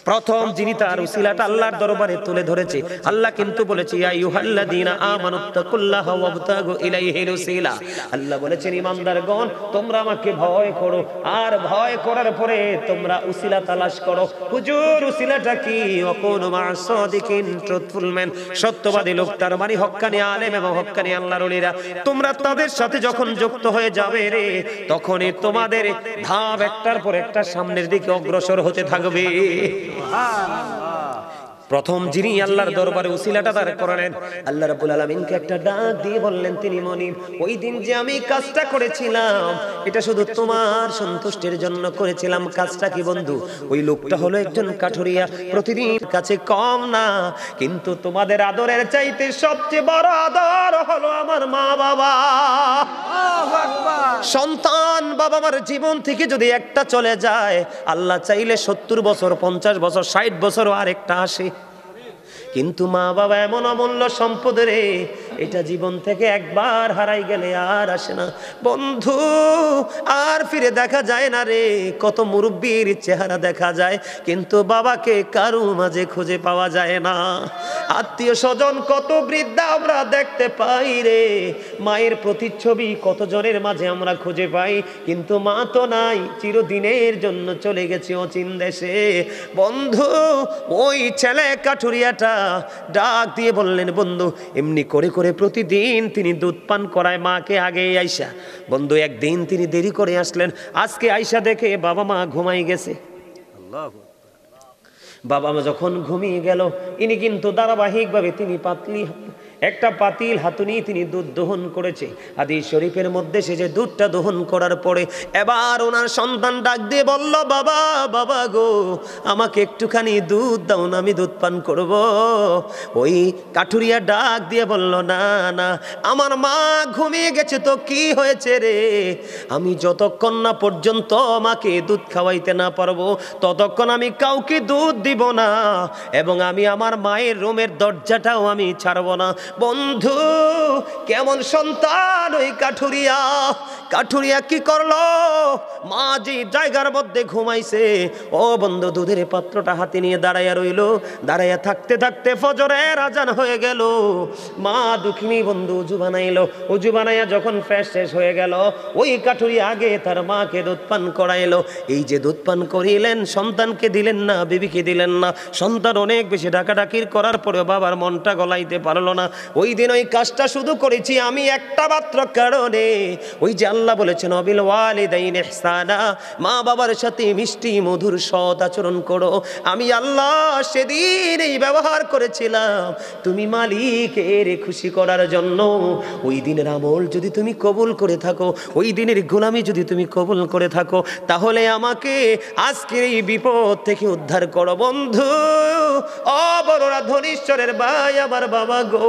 প্রথম যিনি তার উসিলাটা আল্লাহর দরবারে তুলে ধরেছে, আল্লাহ কিন্তু বলেছে ইয়া আইয়ুহাল্লাযীনা আমানুত্তাকুল্লাহা ওয়াবতাগু ইলাইহিল উসিলা। আল্লাহ বলেছেন ইমানদারগণ তোমরা আমাকে ভয় করো, আর ভয় করার পরে তোমরা উসিলা তালাশ করো। হুজুর উসিলাটা কি? ওয়াকুনু মা'আস সাদিকিন, ট্রুথফুল ম্যান, সত্যবাদী লোক, তার মানে হক্কানি আলেম এবং হক্কানি আল্লাহর ওলিরা। তোমরা তাদের সাথে যখন যুক্ত হয়ে যাবে রে, তখনই তোমাদের ধাপ একটার পর একটা সামনের দিকে অগ্রসর হতে থাকবে। প্রথম যিনি আল্লাহর দরবারে উসিলাটা দাঁড় করালেন, আল্লাহ রাব্বুল আলামিনকে একটা ডাক দিয়ে বললেন, তিনি মনিব, ওই দিন যে আমি কাজটা করেছিলাম এটা শুধু তোমার সন্তুষ্টির জন্য করেছিলাম। কাজটা কি বন্ধু? ওই লোকটা হলো একজন কাঠুরিয়া, প্রতিদিন কাছে কম না, কিন্তু তোমাদের আদরের চাইতে সবচেয়ে বড় আদর হলো আমার মা বাবা। আল্লাহু আকবার। সন্তান বাবা মার জীবন থেকে যদি একটা চলে যায়, আল্লাহ চাইলে 70 বছর, 50 বছর, 60 বছরও আরেকটা আসে। কিন্তু মা বাবা এমন অমূল্য সম্পদ রে, এটা জীবন থেকে একবার হারাই গেলে আর আসে না বন্ধু, আর ফিরে দেখা যায় না রে। কত মুরব্বীর চেহারা দেখা যায়, কিন্তু বাবাকে কারো মাঝে খুঁজে পাওয়া যায় না। আত্মীয় স্বজন কত বৃদ্ধা আমরা দেখতে পাই রে, মায়ের প্রতিচ্ছবি কত জনের মাঝে আমরা খুঁজে পাই, কিন্তু মা তো নাই, চিরদিনের জন্য চলে গেছে অচিন দেশে। বন্ধু, ওই ছেলে কাঠুরিয়াটা ডাক দিয়ে বললেন, বন্ধু এমনি করে করে প্রতিদিন তিনি দুধ পান করায় মাকে আগে আইসা। বন্ধু একদিন তিনি দেরি করে আসলেন, আজকে আইসা দেখে বাবা মা ঘুমাই গেছে। আল্লাহু বাবা মা যখন ঘুমিয়ে গেল, ইনি কিন্তু ধারাবাহিকভাবে তিনি একটা পাতিল হাতুনি তিনি দুধ দহন করেছে। হাদিস শরীফের মধ্যে সে যে দুধটা দহন করার পরে এবার ওনার সন্তান ডাক দিয়ে বলল, বাবা বাবা গো, আমাকে একটুখানি দুধ দাও না, আমি দুধ পান করব। ওই কাঠুরিয়া ডাক দিয়ে বলল, না না, আমার মা ঘুমিয়ে গেছে তো কি হয়েছে রে, আমি যতক্ষণ না পর্যন্ত মাকে দুধ খাওয়াইতে না পারবো ততক্ষণ আমি কাউকে দুধ দিব না, এবং আমি আমার মায়ের রুমের দরজাটাও আমি ছাড়বো না। বন্ধু, কেমন সন্তান ওই কাঠুরিয়া! কাঠুরিয়া কি করলো? মা যে জায়গার মধ্যে ঘুমাইছে, ও বন্ধু দুধের পাত্রটা হাতে নিয়ে দাঁড়াইয়া রইল। দাঁড়াইয়া থাকতে থাকতে ফজরের আজান হয়ে গেল। মা দুঃখিনী বন্ধু উজু বানাইলো, উজু বানাইয়া যখন ফ্রেশ শেষ হয়ে গেল, ওই কাঠুরিয়া আগে তার মাকে দুধ পান করাইলো। এই যে দুধ পান করিলেন, সন্তানকে দিলেন না, বিবিকে দিলেন না। সন্তান অনেক বেশি ডাকাডাকির করার পরে বাবার মনটা গলাইতে পারলো না। ওই দিন ওই কাজটা শুধু করেছি আমি একটা মাত্র কারণে, ওই যে আল্লাহ বলেছেন, অবিল ওয়ালিদাইন ইহসানা, মা বাবার সাথে মিষ্টি মধুর সৎ আচরণ করো। আমি আল্লাহ সেদিন এই ব্যবহার করেছিলাম তুমি মালিকের খুশি করার জন্য। ওই দিনের আমল যদি তুমি কবুল করে থাকো, ওই দিনের গোলামি যদি তুমি কবুল করে থাকো, তাহলে আমাকে আজকের এই বিপদ থেকে উদ্ধার করো। বন্ধু, ও বড়রা, ধনীশ্বরের ভাই, আমার বাবা গো,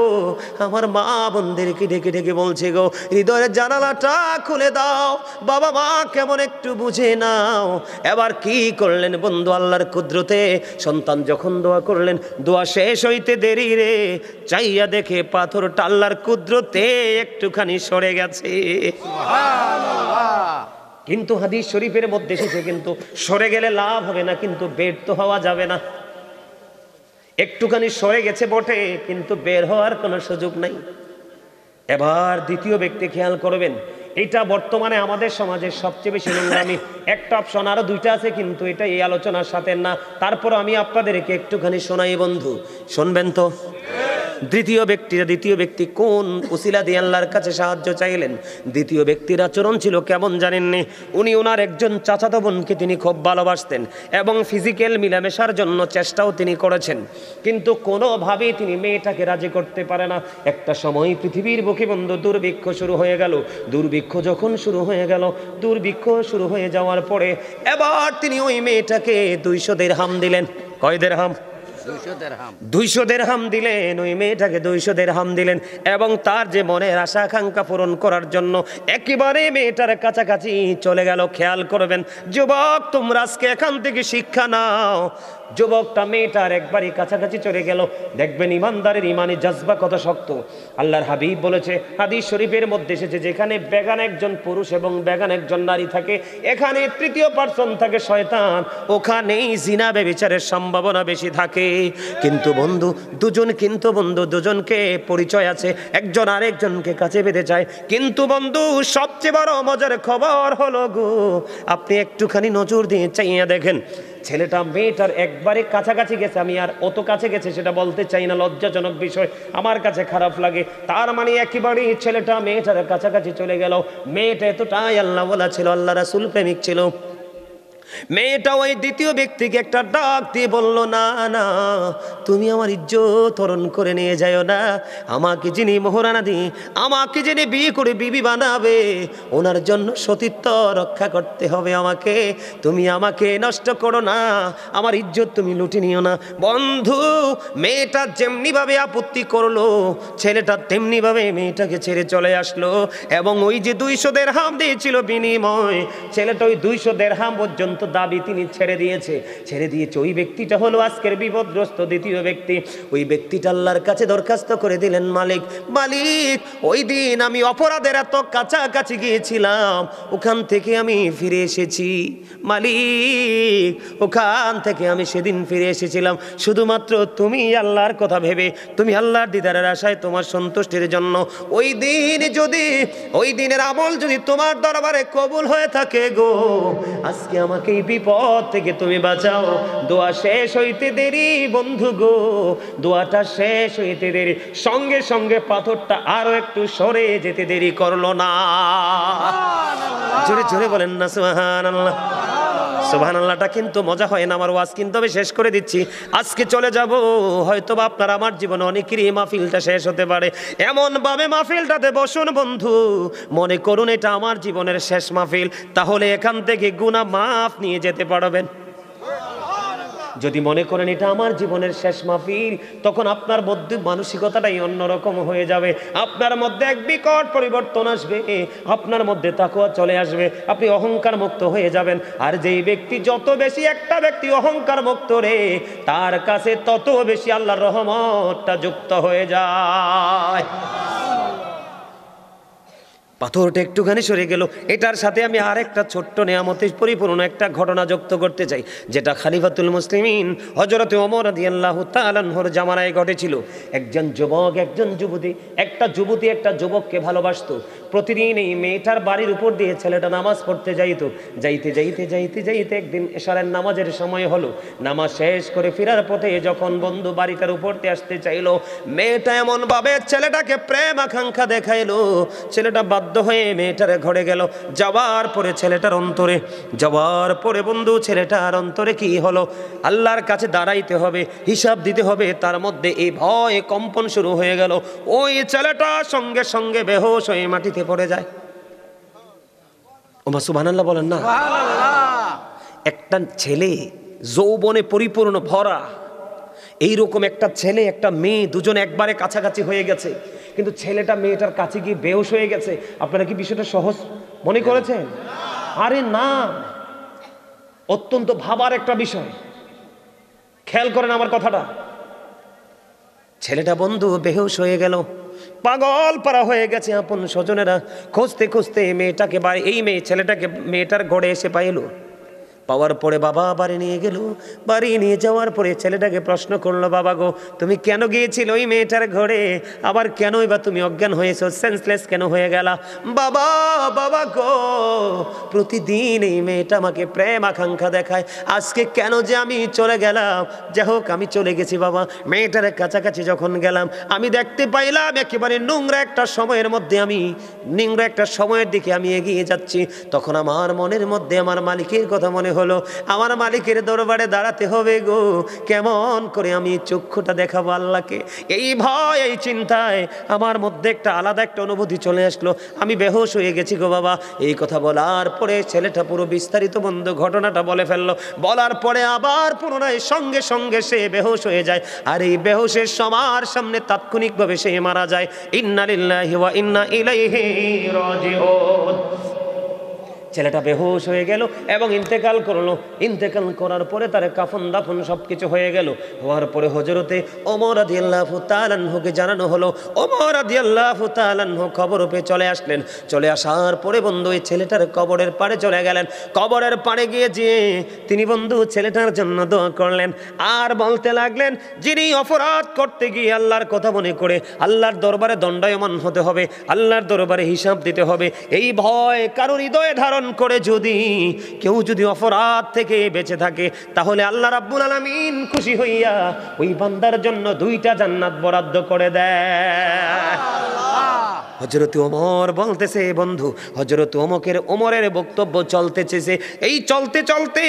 আমার মা বোনদেরকে ডেকে ডেকে বলছে গো, হৃদয়ের জানালাটা খুলে দাও, বাবা মা কেমন একটু বুঝে নাও। এবার কি করলেন বন্ধু, আল্লাহর কুদরতে সন্তান যখন দোয়া করলেন, দোয়া শেষ হইতে দেরি রে, চাইয়া দেখে পাথরটা আল্লাহর কুদরতে একটুখানি সরে গেছে। সুবহানাল্লাহ। কিন্তু হাদিস শরীফের মধ্যে এসেছে, কিন্তু সরে গেলে লাভ হবে না, কিন্তু বের তো হওয়া যাবে না। একটুখানি সরে গেছে বটে, কিন্তু বের হওয়ার কোনো সুযোগ নাই। এবার দ্বিতীয় ব্যক্তি খেয়াল করবেন, এটা বর্তমানে আমাদের সমাজের সবচেয়ে বেশি নোংরামি। একটা অপশন, আরো দুইটা আছে, কিন্তু এটা এই আলোচনার সাথে না। তারপর আমি আপনাদেরকে একটুখানি শোনাই বন্ধু, শুনবেন তো? দ্বিতীয় ব্যক্তি কোন উসিলা দিয়ে আল্লাহর কাছে সাহায্য চাইলেন? দ্বিতীয় ব্যক্তির আচরণ ছিল কেমন জানেননি? উনি ওনার একজন চাচাতো বোনকে তিনি খুব ভালোবাসতেন এবং ফিজিক্যাল মিলামেশার জন্য চেষ্টাও তিনি করেছেন, কিন্তু কোনোভাবেই তিনি মেয়েটাকে রাজি করতে পারে না। একটা সময় পৃথিবীর বুকে বন্ধু দুর্ভিক্ষ শুরু হয়ে গেল। দুর্ভিক্ষ যখন শুরু হয়ে গেল, দুর্ভিক্ষ শুরু হয়ে যাওয়ার পরে এবার তিনি ওই মেয়েটাকে 200 দিরহাম দিলেন। কয় দিরহাম? 200 দিরহাম দিলেন। ওই মেয়েটাকে 200 দিরহাম দিলেন এবং তার যে মনের আশা আকাঙ্ক্ষা পূরণ করার জন্য একেবারে মেয়েটার কাছাকাছি চলে গেল। খেয়াল করবেন যুবক, তোমরা আজকে এখান থেকে শিক্ষা নাও। যুবকটা মেয়েটার একবারই কাছাকাছি চলে গেল। দেখবেন ইমানদারের ইমানি জজবা কত শক্ত। আল্লাহর হাবিব বলেছে, হাদিস শরীফের মধ্যে এসেছে, যেখানে বেগান একজন পুরুষ এবং বেগান একজন নারী থাকে, এখানে তৃতীয় পার্সন থাকে শয়তান, ওখানেই জিনা ব্যভিচারের সম্ভাবনা বেশি থাকে। কিন্তু বন্ধু দুজনকে পরিচয় আছে, একজন আরেকজনকে কাছে পেতে চায়। কিন্তু বন্ধু সবচেয়ে বড় মজার খবর হলো গো, আপনি একটুখানি নজর দিয়ে চাইয়া দেখেন, ছেলেটা মেয়েটার একবারে কাছাকাছি গেছে। আমি আর অত কাছে গেছে সেটা বলতে চাই না, লজ্জাজনক বিষয়, আমার কাছে খারাপ লাগে। তার মানে একেবারেই ছেলেটা মেয়েটার কাছাকাছি চলে গেল। মেয়েটা এতটাই আল্লাহ ওয়ালা ছিল, আল্লাহ রাসূল প্রেমিক ছিল। মেয়েটা ওই দ্বিতীয় ব্যক্তিকে একটা ডাক দিয়ে বলল, না না, তুমি আমার ইজ্জত হরণ করে নিয়ে যাও না। আমাকে যিনি মোহরানা দিয়ে আমাকে যিনি বিয়ে করে বিবি বানাবে, ওনার জন্য সতীত্ব রক্ষা করতে হবে আমাকে। তুমি আমাকে নষ্ট করো না, আমার ইজ্জত তুমি লুটে নিও না। বন্ধু, মেয়েটা যেমনিভাবে আপত্তি করলো, ছেলেটা তেমনিভাবে মেয়েটাকে ছেড়ে চলে আসলো। এবং ওই যে 200 দিরহাম দিয়েছিল বিনিময়, ছেলেটা ওই 200 দিরহাম পর্যন্ত দাবি তিনি ছেড়ে দিয়েছে। ওই ব্যক্তিটা হলো আজকের বিপদগ্রস্ত দ্বিতীয় ব্যক্তি। ওই ব্যক্তিটা আল্লাহর কাছে দরখাস্ত করে দিলেন, মালিক ওই দিন আমি অপরাধের এত কাছাকাছি গিয়েছিলাম, ওখান থেকে আমি ফিরে এসেছি। মালিক, ওখান থেকে আমি সেদিন ফিরে এসেছিলাম শুধুমাত্র তুমি আল্লাহর কথা ভেবে, তুমি আল্লাহর দিদারের আশায়, তোমার সন্তুষ্টির জন্য। ওই দিনের আমল যদি তোমার দরবারে কবুল হয়ে থাকে গো, আজকে আমাকে এই বিপদ থেকে তুমি বাঁচাও। দোয়া শেষ হইতে দেরি বন্ধু গো, দোয়াটা শেষ হইতে দেরি, সঙ্গে সঙ্গে পাথরটা আরো একটু সরে যেতে দেরি করলো না। জোরে জোরে বলেন না সুবহানাল্লাহ। সুবহানাল্লাহটা কিন্তু মজা হয় না। আমার ওয়াজ কিন্তু আমি শেষ করে দিচ্ছি, আজকে চলে যাব। হয়তো বা আপনার আমার জীবনে অনেকেরই মাহফিলটা শেষ হতে পারে। এমন ভাবে মাহফিলটাতে বসুন বন্ধু, মনে করুন এটা আমার জীবনের শেষ মাহফিল, তাহলে এখান থেকে গুনাহ মাফ নিয়ে যেতে পারবেন। যদি মনে করেন এটা আমার জীবনের শেষ মাহফিল, তখন আপনার মধ্যে মানসিকতাটাই অন্যরকম হয়ে যাবে। আপনার মধ্যে এক বিকট পরিবর্তন আসবে, আপনার মধ্যে তাকওয়া চলে আসবে, আপনি অহংকার মুক্ত হয়ে যাবেন। আর যেই ব্যক্তি, যত বেশি একটা ব্যক্তি অহংকার মুক্ত রে, তার কাছে তত বেশি আল্লাহর রহমতটা যুক্ত হয়ে যায়। পাথরটা একটুখানি সরে গেল। এটার সাথে আমি আরেকটা ছোট্ট নেয়ামতে পরিপূর্ণ একটা ঘটনা যুক্ত করতে চাই, যেটা খলিফাতুল মুসলিমিন হযরত ওমর রাদিয়াল্লাহু তাআলা আনহুর জামানায় ঘটেছিল। একজন যুবক, একজন যুবতী, একটা যুবতী একটা যুবককে ভালোবাসতো। প্রতিদিন এই মেয়েটার বাড়ির উপর দিয়ে ছেলেটা নামাজ পড়তে যাইতো। যাইতে একদিন এশারের নামাজের সময় হলো। নামাজ শেষ করে ফেরার পথে যখন বন্ধু বাড়িটার উপর দিয়ে আসতে চাইলো, মেয়েটা এমন ভাবে ছেলেটাকে প্রেম আকাঙ্ক্ষা দেখাইলো, ছেলেটা বাধ্য হয়ে মেয়েটার ঘরে গেল। যাওয়ার পরে বন্ধু, ছেলেটার অন্তরে কি হলো? আল্লাহর কাছে দাঁড়াইতে হবে, হিসাব দিতে হবে। তার মধ্যে এই ভয় কম্পন শুরু হয়ে গেল। ওই ছেলেটা সঙ্গে সঙ্গে বেহুশ হয়ে মাটিতে পড়ে যায়। ওমা সুবহানাল্লাহ বলেন না। একটা ছেলে যৌবনে পরিপূর্ণ ভরা, এইরকম একটা ছেলে একটা মেয়ে দুজন একবারে কাছাকাছি হয়ে গেছে, কিন্তু ছেলেটা মেয়েটার কাছে গিয়ে বেহুশ হয়ে গেছে। আপনারা কি বিষয়টা সহজ মনে করেছেন? আরে না, অত্যন্ত ভাবার একটা বিষয়। খেয়াল করেন আমার কথাটা। ছেলেটা বন্ধু বেহুশ হয়ে গেল, পাগল পারা হয়ে গেছে। আপন স্বজনেরা খুঁজতে খুঁজতে মেয়েটাকে, ছেলেটাকে মেয়েটার ঘরে এসে পাইলো। পাওয়ার পরে বাবা বাড়ি নিয়ে গেল। বাড়ি নিয়ে যাওয়ার পরে ছেলেটাকে প্রশ্ন করলো, বাবা গো, তুমি কেন গিয়েছিল ওই মেয়েটার ঘরে? আবার কেনই বা তুমি অজ্ঞান হয়েছো, সেন্সলেস কেন হয়ে গেলা? বাবা গো, প্রতিদিন এই মেয়েটা আমাকে প্রেম আকাঙ্ক্ষা দেখায়, আজকে কেন যে আমি চলে গেলাম? যাই হোক, আমি চলে গেছি বাবা। মেয়েটার কাছাকাছি যখন গেলাম, আমি দেখতে পাইলাম একেবারে নোংরা একটা সময়ের দিকে আমি এগিয়ে যাচ্ছি। তখন আমার মনের মধ্যে আমার মালিকের কথা মনে হলো, আমার মালিকের দরবারে দাঁড়াতে হবে গো, কেমন করে আমি চক্ষুটা দেখাবো আল্লাহকে? এই ভয়, এই চিন্তায় আমার মধ্যে একটা আলাদা একটা অনুভূতি চলে আসলো। আমি বেহুশ হয়ে গেছি গো বাবা। এই কথা বলার পরে ছেলেটা পুরো বিস্তারিত বন্ধু ঘটনাটা বলে ফেললো। বলার পরে আবার পুনরায় সঙ্গে সঙ্গে সে বেহুশ হয়ে যায়। আর এই বেহুশের সবার সামনে তাৎক্ষণিকভাবে সে মারা যায়। ইন্না লিল্লাহি ওয়া ইন্না ইলাইহি রাজিউন। ছেলেটা বেহুশ হয়ে গেল এবং ইন্তেকাল করলো। ইন্তেকাল করার পরে তার কাফন দাফন সবকিছু হয়ে গেল। হওয়ার পরে হযরতে ওমর রাদিয়াল্লাহু তাআলা আনহুকে জানানো হলো। ওমর রাদিয়াল্লাহু তাআলা আনহু খবর পেয়ে চলে আসলেন। চলে আসার পরে বন্ধু এই ছেলেটার কবরের পাড়ে চলে গেলেন। কবরের পাড়ে গিয়ে তিনি বন্ধু ছেলেটার জন্য দোয়া করলেন আর বলতে লাগলেন, যিনি অপরাধ করতে গিয়ে আল্লাহর কথা মনে করে আল্লাহর দরবারে দণ্ডায়মান হতে হবে, আল্লাহর দরবারে হিসাব দিতে হবে, এই ভয় কারোর হৃদয়ে ধারণ করে যদি কেউ অপরাধ থেকে বেঁচে থাকে, তাহলে আল্লাহ রাব্বুল আলামিন খুশি হইয়া ওই বান্দার জন্য 2টা জান্নাত বরাদ্দ করে দেয়। হযরত ওমর বলতেছে, বন্ধু হযরত ওমরের বক্তব্য চলতেছে, এই চলতে চলতে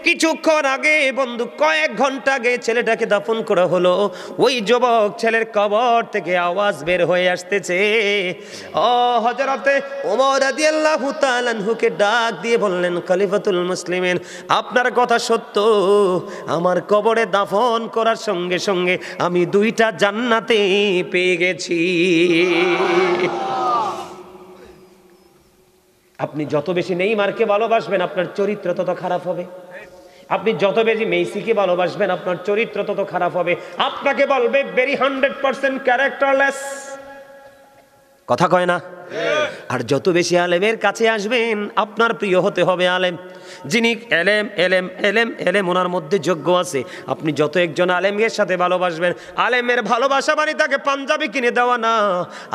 কিছুক্ষণ আগে বন্ধু, কয়েক ঘন্টা আগে ছেলেটাকে দাফন করা হলো, ওই যুবক ছেলের কবর থেকে আওয়াজ বের হয়ে আসতেছে। ও হযরতে ওমর রাদিয়াল্লাহু তাআলা আনহুকে ডাক দিয়ে বললেন, খলিফাতুল মুসলিমিন, আপনার কথা সত্য, আমার কবরে দাফন করার সঙ্গে সঙ্গে আমি 2টা জান্নাতে পেয়ে গেছি। আপনি যত বেশি নেইমারকে ভালোবাসবেন আপনার চরিত্র তত খারাপ হবে। আপনি যত বেশি মেসিকে ভালোবাসবেন আপনার চরিত্র তত খারাপ হবে। আপনাকে বলবে ভেরি 100% ক্যারেক্টারলেস, কথা কয় না? আর যত বেশি আলেমের কাছে আসবেন আপনার প্রিয় হতে হবে আলেম, যিনি এলেম এলেম এলেম এলেম ওনার মধ্যে যোগ্য আছে। আপনি যত একজন আলেমের সাথে ভালোবাসবেন, আলেমের ভালোবাসা মানে তাকে পাঞ্জাবি কিনে দেওয়া না,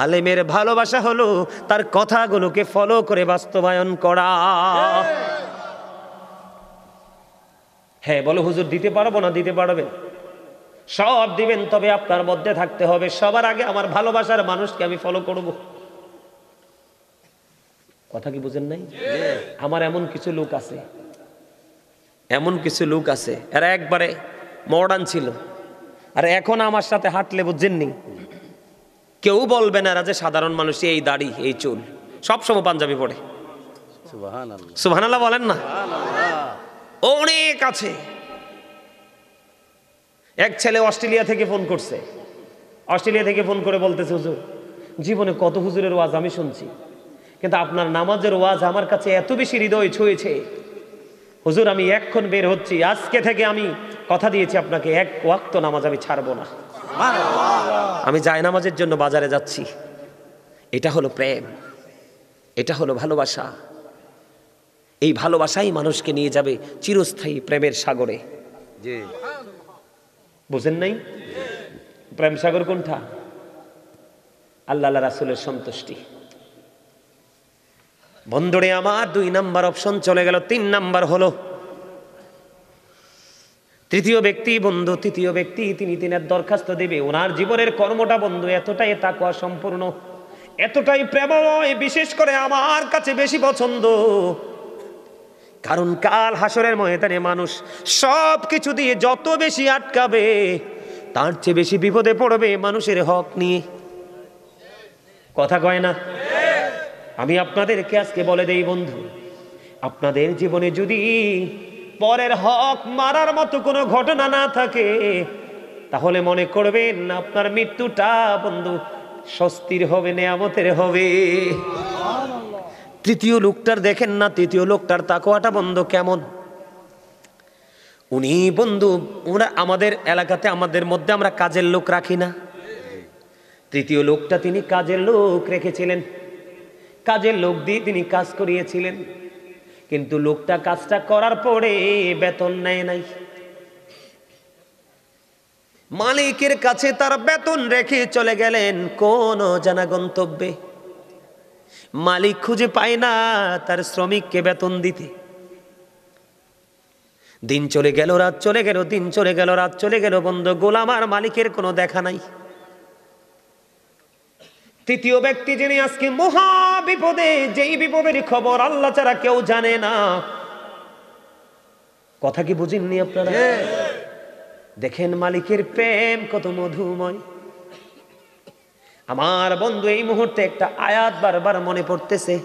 আলেমের ভালোবাসা হলো তার কথাগুলোকে ফলো করে বাস্তবায়ন করা। হ্যাঁ বলো হুজুর দিতে পারবো না, দিতে পারবেন, সব দিবেন, তবে আপনার মধ্যে থাকতে হবে সবার আগে আমার ভালোবাসার মানুষকে আমি ফলো করব। কথা কি বুঝেন নাই? আমার এমন কিছু লোক আছে, এমন কিছু লোক আছে এরা একবারে মডার্ন ছিল, আর এখন আমার সাথে হাঁটলে বুঝছেননি কেউ বলবে না এরা যে সাধারণ মানুষ, এই দাড়ি এই চুল, সবসময় পাঞ্জাবি পড়ে। সুবহানাল্লাহ, সুবহানাল্লাহ বলেন না? অনেক আছে। এক ছেলে অস্ট্রেলিয়া থেকে ফোন করছে, অস্ট্রেলিয়া থেকে ফোন করে বলতেছে, হুজুর জীবনে কত হুজুরের ওয়াজ আমি শুনছি, কিন্তু আপনার নামাজের ওয়াজ আমার কাছে এত বেশি হৃদয় ছুঁয়েছে, হুজুর আমি এক্ষণ বের হচ্ছি, আজকে থেকে আমি কথা দিয়েছি আপনাকে, 1 ওয়াক্ত নামাজ আমি ছাড়বো না, আমি জায়নামাজের জন্য বাজারে যাচ্ছি। এটা হলো প্রেম, এটা হলো ভালোবাসা। এই ভালোবাসাই মানুষকে নিয়ে যাবে চিরস্থায়ী প্রেমের সাগরে। জি, বুঝেন নাই? প্রেম সাগর কোনটা? আল্লাহ রাসূলের সন্তুষ্টি। বন্ধুরে আমার 2 নাম্বার অপশন চলে গেল। 3 নাম্বার হলো তৃতীয় ব্যক্তি। বন্ধু তৃতীয় ব্যক্তি তিনি তিনের দরখাস্ত দেবে। ওনার জীবনের কর্মটা বন্ধু এতটাই তাকওয়া সম্পূর্ণ, এতটাই প্রেমময়, বিশেষ করে আমার কাছে বেশি পছন্দ, কারণ কাল হাসরের ময়দানে মানুষ সব কিছু দিয়ে যত বেশি আটকাবে তার চেয়ে বেশি বিপদে পড়বে মানুষের হক নিয়ে। কথা কয় না? আমি আপনাদেরকে আজকে বলে দেই বন্ধু, আপনাদের জীবনে যদি পরের হক মারার মতো কোনো ঘটনা না থাকে তাহলে মনে করবেন আপনার মৃত্যুটা বন্ধু স্বস্তির হবে, নেয়ামতের হবে। তৃতীয় লোকটার দেখেন না, তৃতীয় লোকটার তাকওয়াটা বন্ধু কেমন। উনি বন্ধু, ওরা আমাদের এলাকাতে আমাদের মধ্যে আমরা কাজের লোক রাখি না, তৃতীয় লোকটা তিনি কাজের লোক রেখেছিলেন, কাজের লোক দিয়ে তিনি কাজ করিয়েছিলেন, কিন্তু লোকটা কাজটা করার পরে বেতন নেয় নাই। মালিকের কাছে তার বেতন রেখে চলে গেলেন কোন জানা গন্তব্যে। মালিক খুঁজে পায় না তার শ্রমিককে বেতন দিতে। দিন চলে গেল, রাত চলে গেল, দিন চলে গেল, রাত চলে গেল, বন্ধু গোলাম আর মালিকের কোনো দেখা নাই। তৃতীয় ব্যক্তি যিনি আজকে মহা বিপদে, যেই বিপদের খবর আল্লাহ ছাড়া কেউ জানে না। কথা কি বুঝেননি আপনারা? দেখেন মালিকের প্রেম কত মধুময়। আমার বন্ধু এই মুহূর্তে একটা আয়াত বারবার মনে পড়তেছে,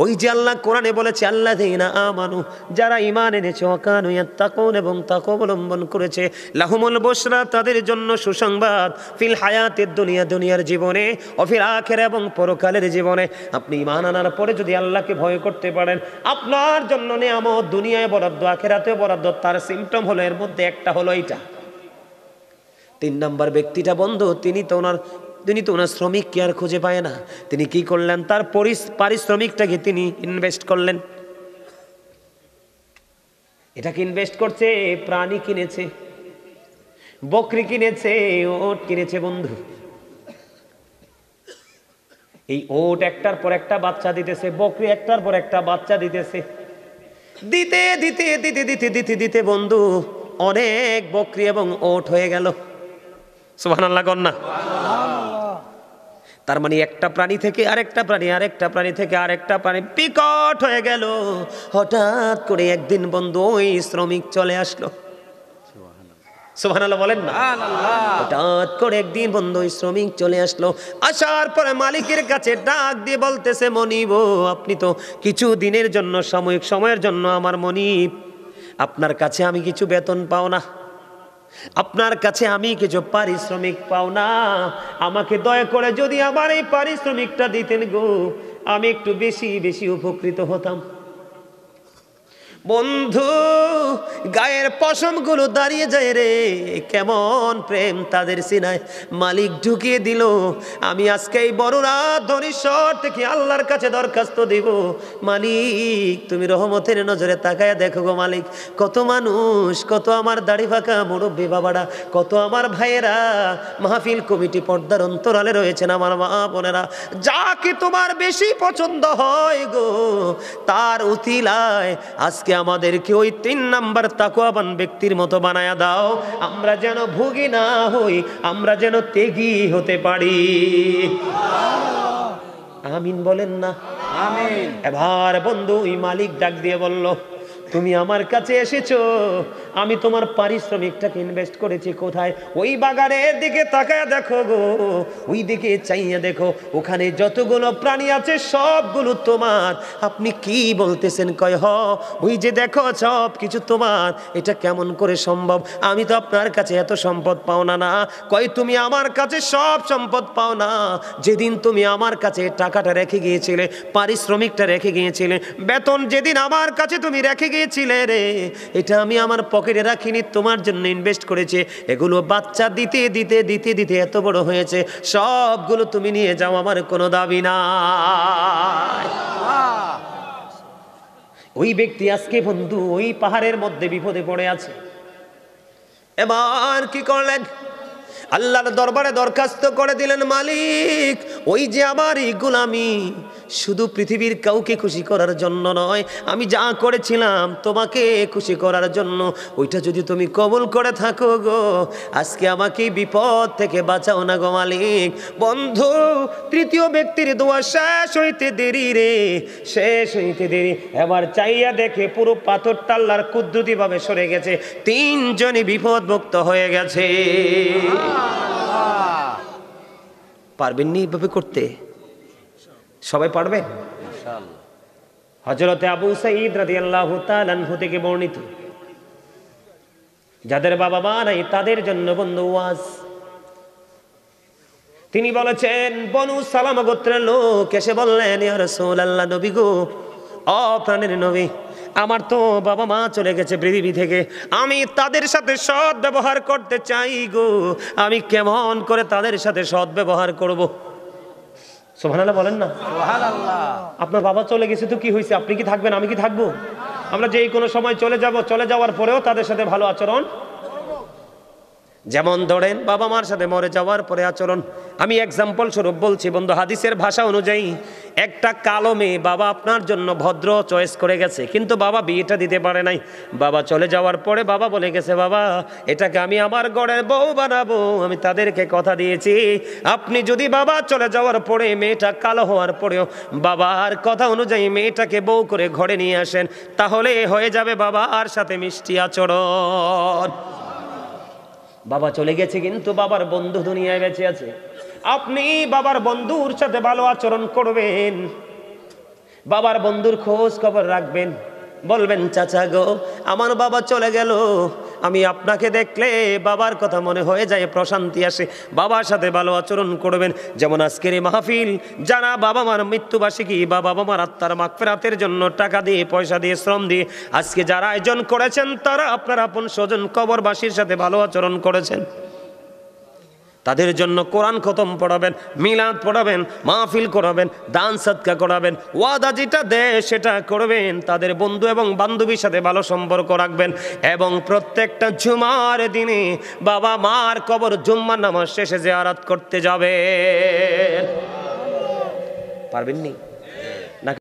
ওই যে আল্লাহ কোরআনে বলেছে, আল্লাযীনা আমানু, যারা ঈমান এনেছে, ওয়া কানু ইয়াত্তাকুন, এবং তাকওয়া অবলম্বন করেছে, লাহুমুল বুশরা, তাদের জন্য সুসংবাদ, ফিল হায়াতিদ দুনিয়া, দুনিয়ার জীবনে, ও ফিল আখিরা, এবং পরকালের জীবনে। আপনি ঈমান আনার পরে যদি আল্লাহকে ভয় করতে পারেন, আপনার জন্য নিয়ামত দুনিয়ায় বরাদ্দ, আখিরাতেও বরাদ্দ। তার সিম্পটম হলো, এর মধ্যে একটা হলো এইটা। 3 নাম্বার ব্যক্তিটা বন্ধু, তিনি তো ওনার শ্রমিককে আর খুঁজে পায় না। তিনি কি করলেন? তার পারিশ্রমিকটাকে তিনি ইনভেস্ট করলেন। এটাকে ইনভেস্ট করছে, প্রাণী কিনেছে, বকরি কিনেছে, ওট কিনেছে বন্ধু। এই ওট একটার পর একটা বাচ্চা দিতেছে, বকরি একটার পর একটা বাচ্চা দিতেছে। দিতে দিতে দিতে দিতে দিতে দিতে বন্ধু অনেক বকরি এবং ওট হয়ে গেল। সুবহানাল্লাহ কন্যা। তার মানে একটা প্রাণী থেকে আরেকটা প্রাণী, আরেকটা প্রাণী থেকে আরেকটা প্রাণী বিকট হয়ে গেল। হঠাৎ করে একদিন বন্ধু ওই শ্রমিক চলে আসলো। সুবহানাল্লাহ বলেন না। হঠাৎ করে একদিন বন্ধু ওই শ্রমিক চলে আসলো। আসার পরে মালিকের কাছে ডাক দিয়ে বলতেছে, মনিব আপনি তো কিছু দিনের জন্য, সাময়িক সময়ের জন্য আমার মনিব, আপনার কাছে আমি কিছু বেতন পাও না, আপনার কাছে আমি কিছু পারিশ্রমিক পাও না, আমাকে দয়া করে যদি আমার এই পারিশ্রমিকটা দিতেন গো, আমি একটু বেশি বেশি উপকৃত হতাম। বন্ধু গায়ের পশমগুলো দাঁড়িয়ে যায় রে, কেমন প্রেম তাদের সিনায়। মালিক ঢুকিয়ে দিল, আমি আজকে এই বড়রা ধনীশ্বর থেকে আল্লাহর কাছে দরখাস্ত দিব, মালিক তুমি রহমতের নজরে তাকায়া দেখো গো মালিক, কত মানুষ, কত আমার দাড়ি ফাঁকা মুরব্বী বাবারা, কত আমার ভাইয়েরা, মাহফিল কমিটি পর্দার অন্তরালে রয়েছেন আমার মা বোনেরা, যাকে তোমার বেশি পছন্দ হয় গো, তার উতিলায় আজকে আমাদেরকে ওই 3 নাম্বার তাকওয়াবান ব্যক্তির মতো বানায়া দাও, আমরা যেন ভোগী না হই, আমরা যেন ত্যাগী হতে পারি। আমিন বলেন না। আমিন। এবার বন্ধু ওই মালিক ডাক দিয়ে বলল, তুমি আমার কাছে এসেছো, আমি তোমার পারিশ্রমিকটাকে ইনভেস্ট করেছি কোথায়? ওই বাগানের দিকে তাকায় দেখো গো, ওই দিকে চাইয়া দেখো, ওখানে যতগুলো প্রাণী আছে সবগুলো তোমার। আপনি কি বলতেছেন? কয় হ, ওই যে দেখো সব কিছু তোমার। এটা কেমন করে সম্ভব? আমি তো আপনার কাছে এত সম্পদ পাও না। না, কয় তুমি আমার কাছে সব সম্পদ পাও না, যেদিন তুমি আমার কাছে টাকাটা রেখে গিয়েছিলে, পারিশ্রমিকটা রেখে গিয়েছিলে, বেতন যেদিন আমার কাছে তুমি রেখে গিয়েছিলে রে, এটা আমি আমার পকেটে রাখিনি, তোমার জন্য ইনভেস্ট করেছে। এগুলো বাচ্চা দিতে দিতে দিতে দিতে এত বড় হয়েছে, সবগুলো তুমি নিয়ে যাও, আমার কোনো দাবি নাই। ওই ব্যক্তি আজকে বন্ধু ওই পাহাড়ের মধ্যে বিপদে পড়ে আছে। এবার কি করলেন? আল্লাহর দরবারে দরখাস্ত করে দিলেন, মালিক ওই যে আমার এই গোলামি শুধু পৃথিবীর কাউকে খুশি করার জন্য নয়, আমি যা করেছিলাম তোমাকে খুশি করার জন্য, ওইটা যদি তুমি কবুল করে থাকো গো, আজকে আমাকে বিপদ থেকে বাঁচাও না গো মালিক। বন্ধু তৃতীয় ব্যক্তির দোয়া শেষ হইতে দেরি রে, শেষ হইতে দেরি। এবার চাইয়া দেখে পুরো পাথরটা আল্লাহর কুদরতি ভাবে সরে গেছে, 3 জনই বিপদমুক্ত হয়ে গেছে। পারবেন নি এভাবে করতে? সবাই পারবে? ইনশাআল্লাহ। হযরতে আবু সাঈদ রাদিয়াল্লাহু তাআলা আনহু থেকে বর্ণিত, যাদের বাবা মা নাই তাদের জন্য বন্ধু ওয়াজ। তিনি বলেছেন, বনু সালামা গোত্রের লোক এসে বললেন, ইয়া রাসূলুল্লাহ, নবী গো, ও প্রাণের নবী, আমার তো বাবা মা চলে গেছে পৃথিবী থেকে, আমি তাদের সাথে সৎ ব্যবহার করতে চাই গো, আমি কেমন করে তাদের সাথে সৎ ব্যবহার করব? সুবহানাল্লাহ বলেন না। সুবহানাল্লাহ। আপনার বাবা চলে গেছে তো কি হয়েছে? আপনি কি থাকবেন? আমি কি থাকবো? আমরা যেই কোনো সময় চলে যাব, চলে যাওয়ার পরেও তাদের সাথে ভালো আচরণ, যেমন ধরেন বাবা মার সাথে মরে যাওয়ার পরে আচরণ। আমি এক্সাম্পল স্বরূপ বলছি বন্ধু, হাদিসের ভাষা অনুযায়ী একটা কালো মেয়ে বাবা আপনার জন্য ভদ্র চয়েস করে গেছে, কিন্তু বাবা বিয়েটা দিতে পারে নাই। বাবা চলে যাওয়ার পরে বাবা বলে গেছে, বাবা এটাকে আমি আমার ঘরের বউ বানাবো, আমি তাদেরকে কথা দিয়েছি, আপনি যদি বাবা চলে যাওয়ার পরে মেয়েটা কালো হওয়ার পরেও বাবার কথা অনুযায়ী মেয়েটাকে বউ করে ঘরে নিয়ে আসেন, তাহলে হয়ে যাবে বাবার সাথে মিষ্টি আচরণ। বাবা চলে গেছে কিন্তু বাবার বন্ধু দুনিয়ায় বেঁচে আছে, আপনি বাবার বন্ধুর সাথে ভালো আচরণ করবেন, বাবার বন্ধুর খোঁজ খবর রাখবেন, বলবেন, চাচা গো আমার বাবা চলে গেল, আমি আপনাকে দেখলে বাবার কথা মনে হয়ে যায়, প্রশান্তি আসে, বাবার সাথে ভালো আচরণ করবেন। যেমন আজকের এই মাহফিল, যারা বাবা মার মৃত্যুবার্ষিকী বা বাবা মার আত্মার মাগফিরাতের জন্য টাকা দিয়ে, পয়সা দিয়ে, শ্রম দিয়ে আজকে যারা আয়োজন করেছেন, তারা আপনার আপন স্বজন কবরবাসীর সাথে ভালো আচরণ করেছেন। তাদের জন্য কোরআন খতম পড়াবেন, মিলাদ পড়াবেন, মাহফিল করাবেন, দান সদকা করাবেন, ওয়াদা যেটা দেয় সেটা করবেন, তাদের বন্ধু এবং বান্ধবীর সাথে ভালো সম্পর্ক রাখবেন, এবং প্রত্যেকটা জুমার দিনে বাবা মার কবর জুম্মার নামাজ শেষে জিয়ারত করতে যাবেন। পারবেন নি?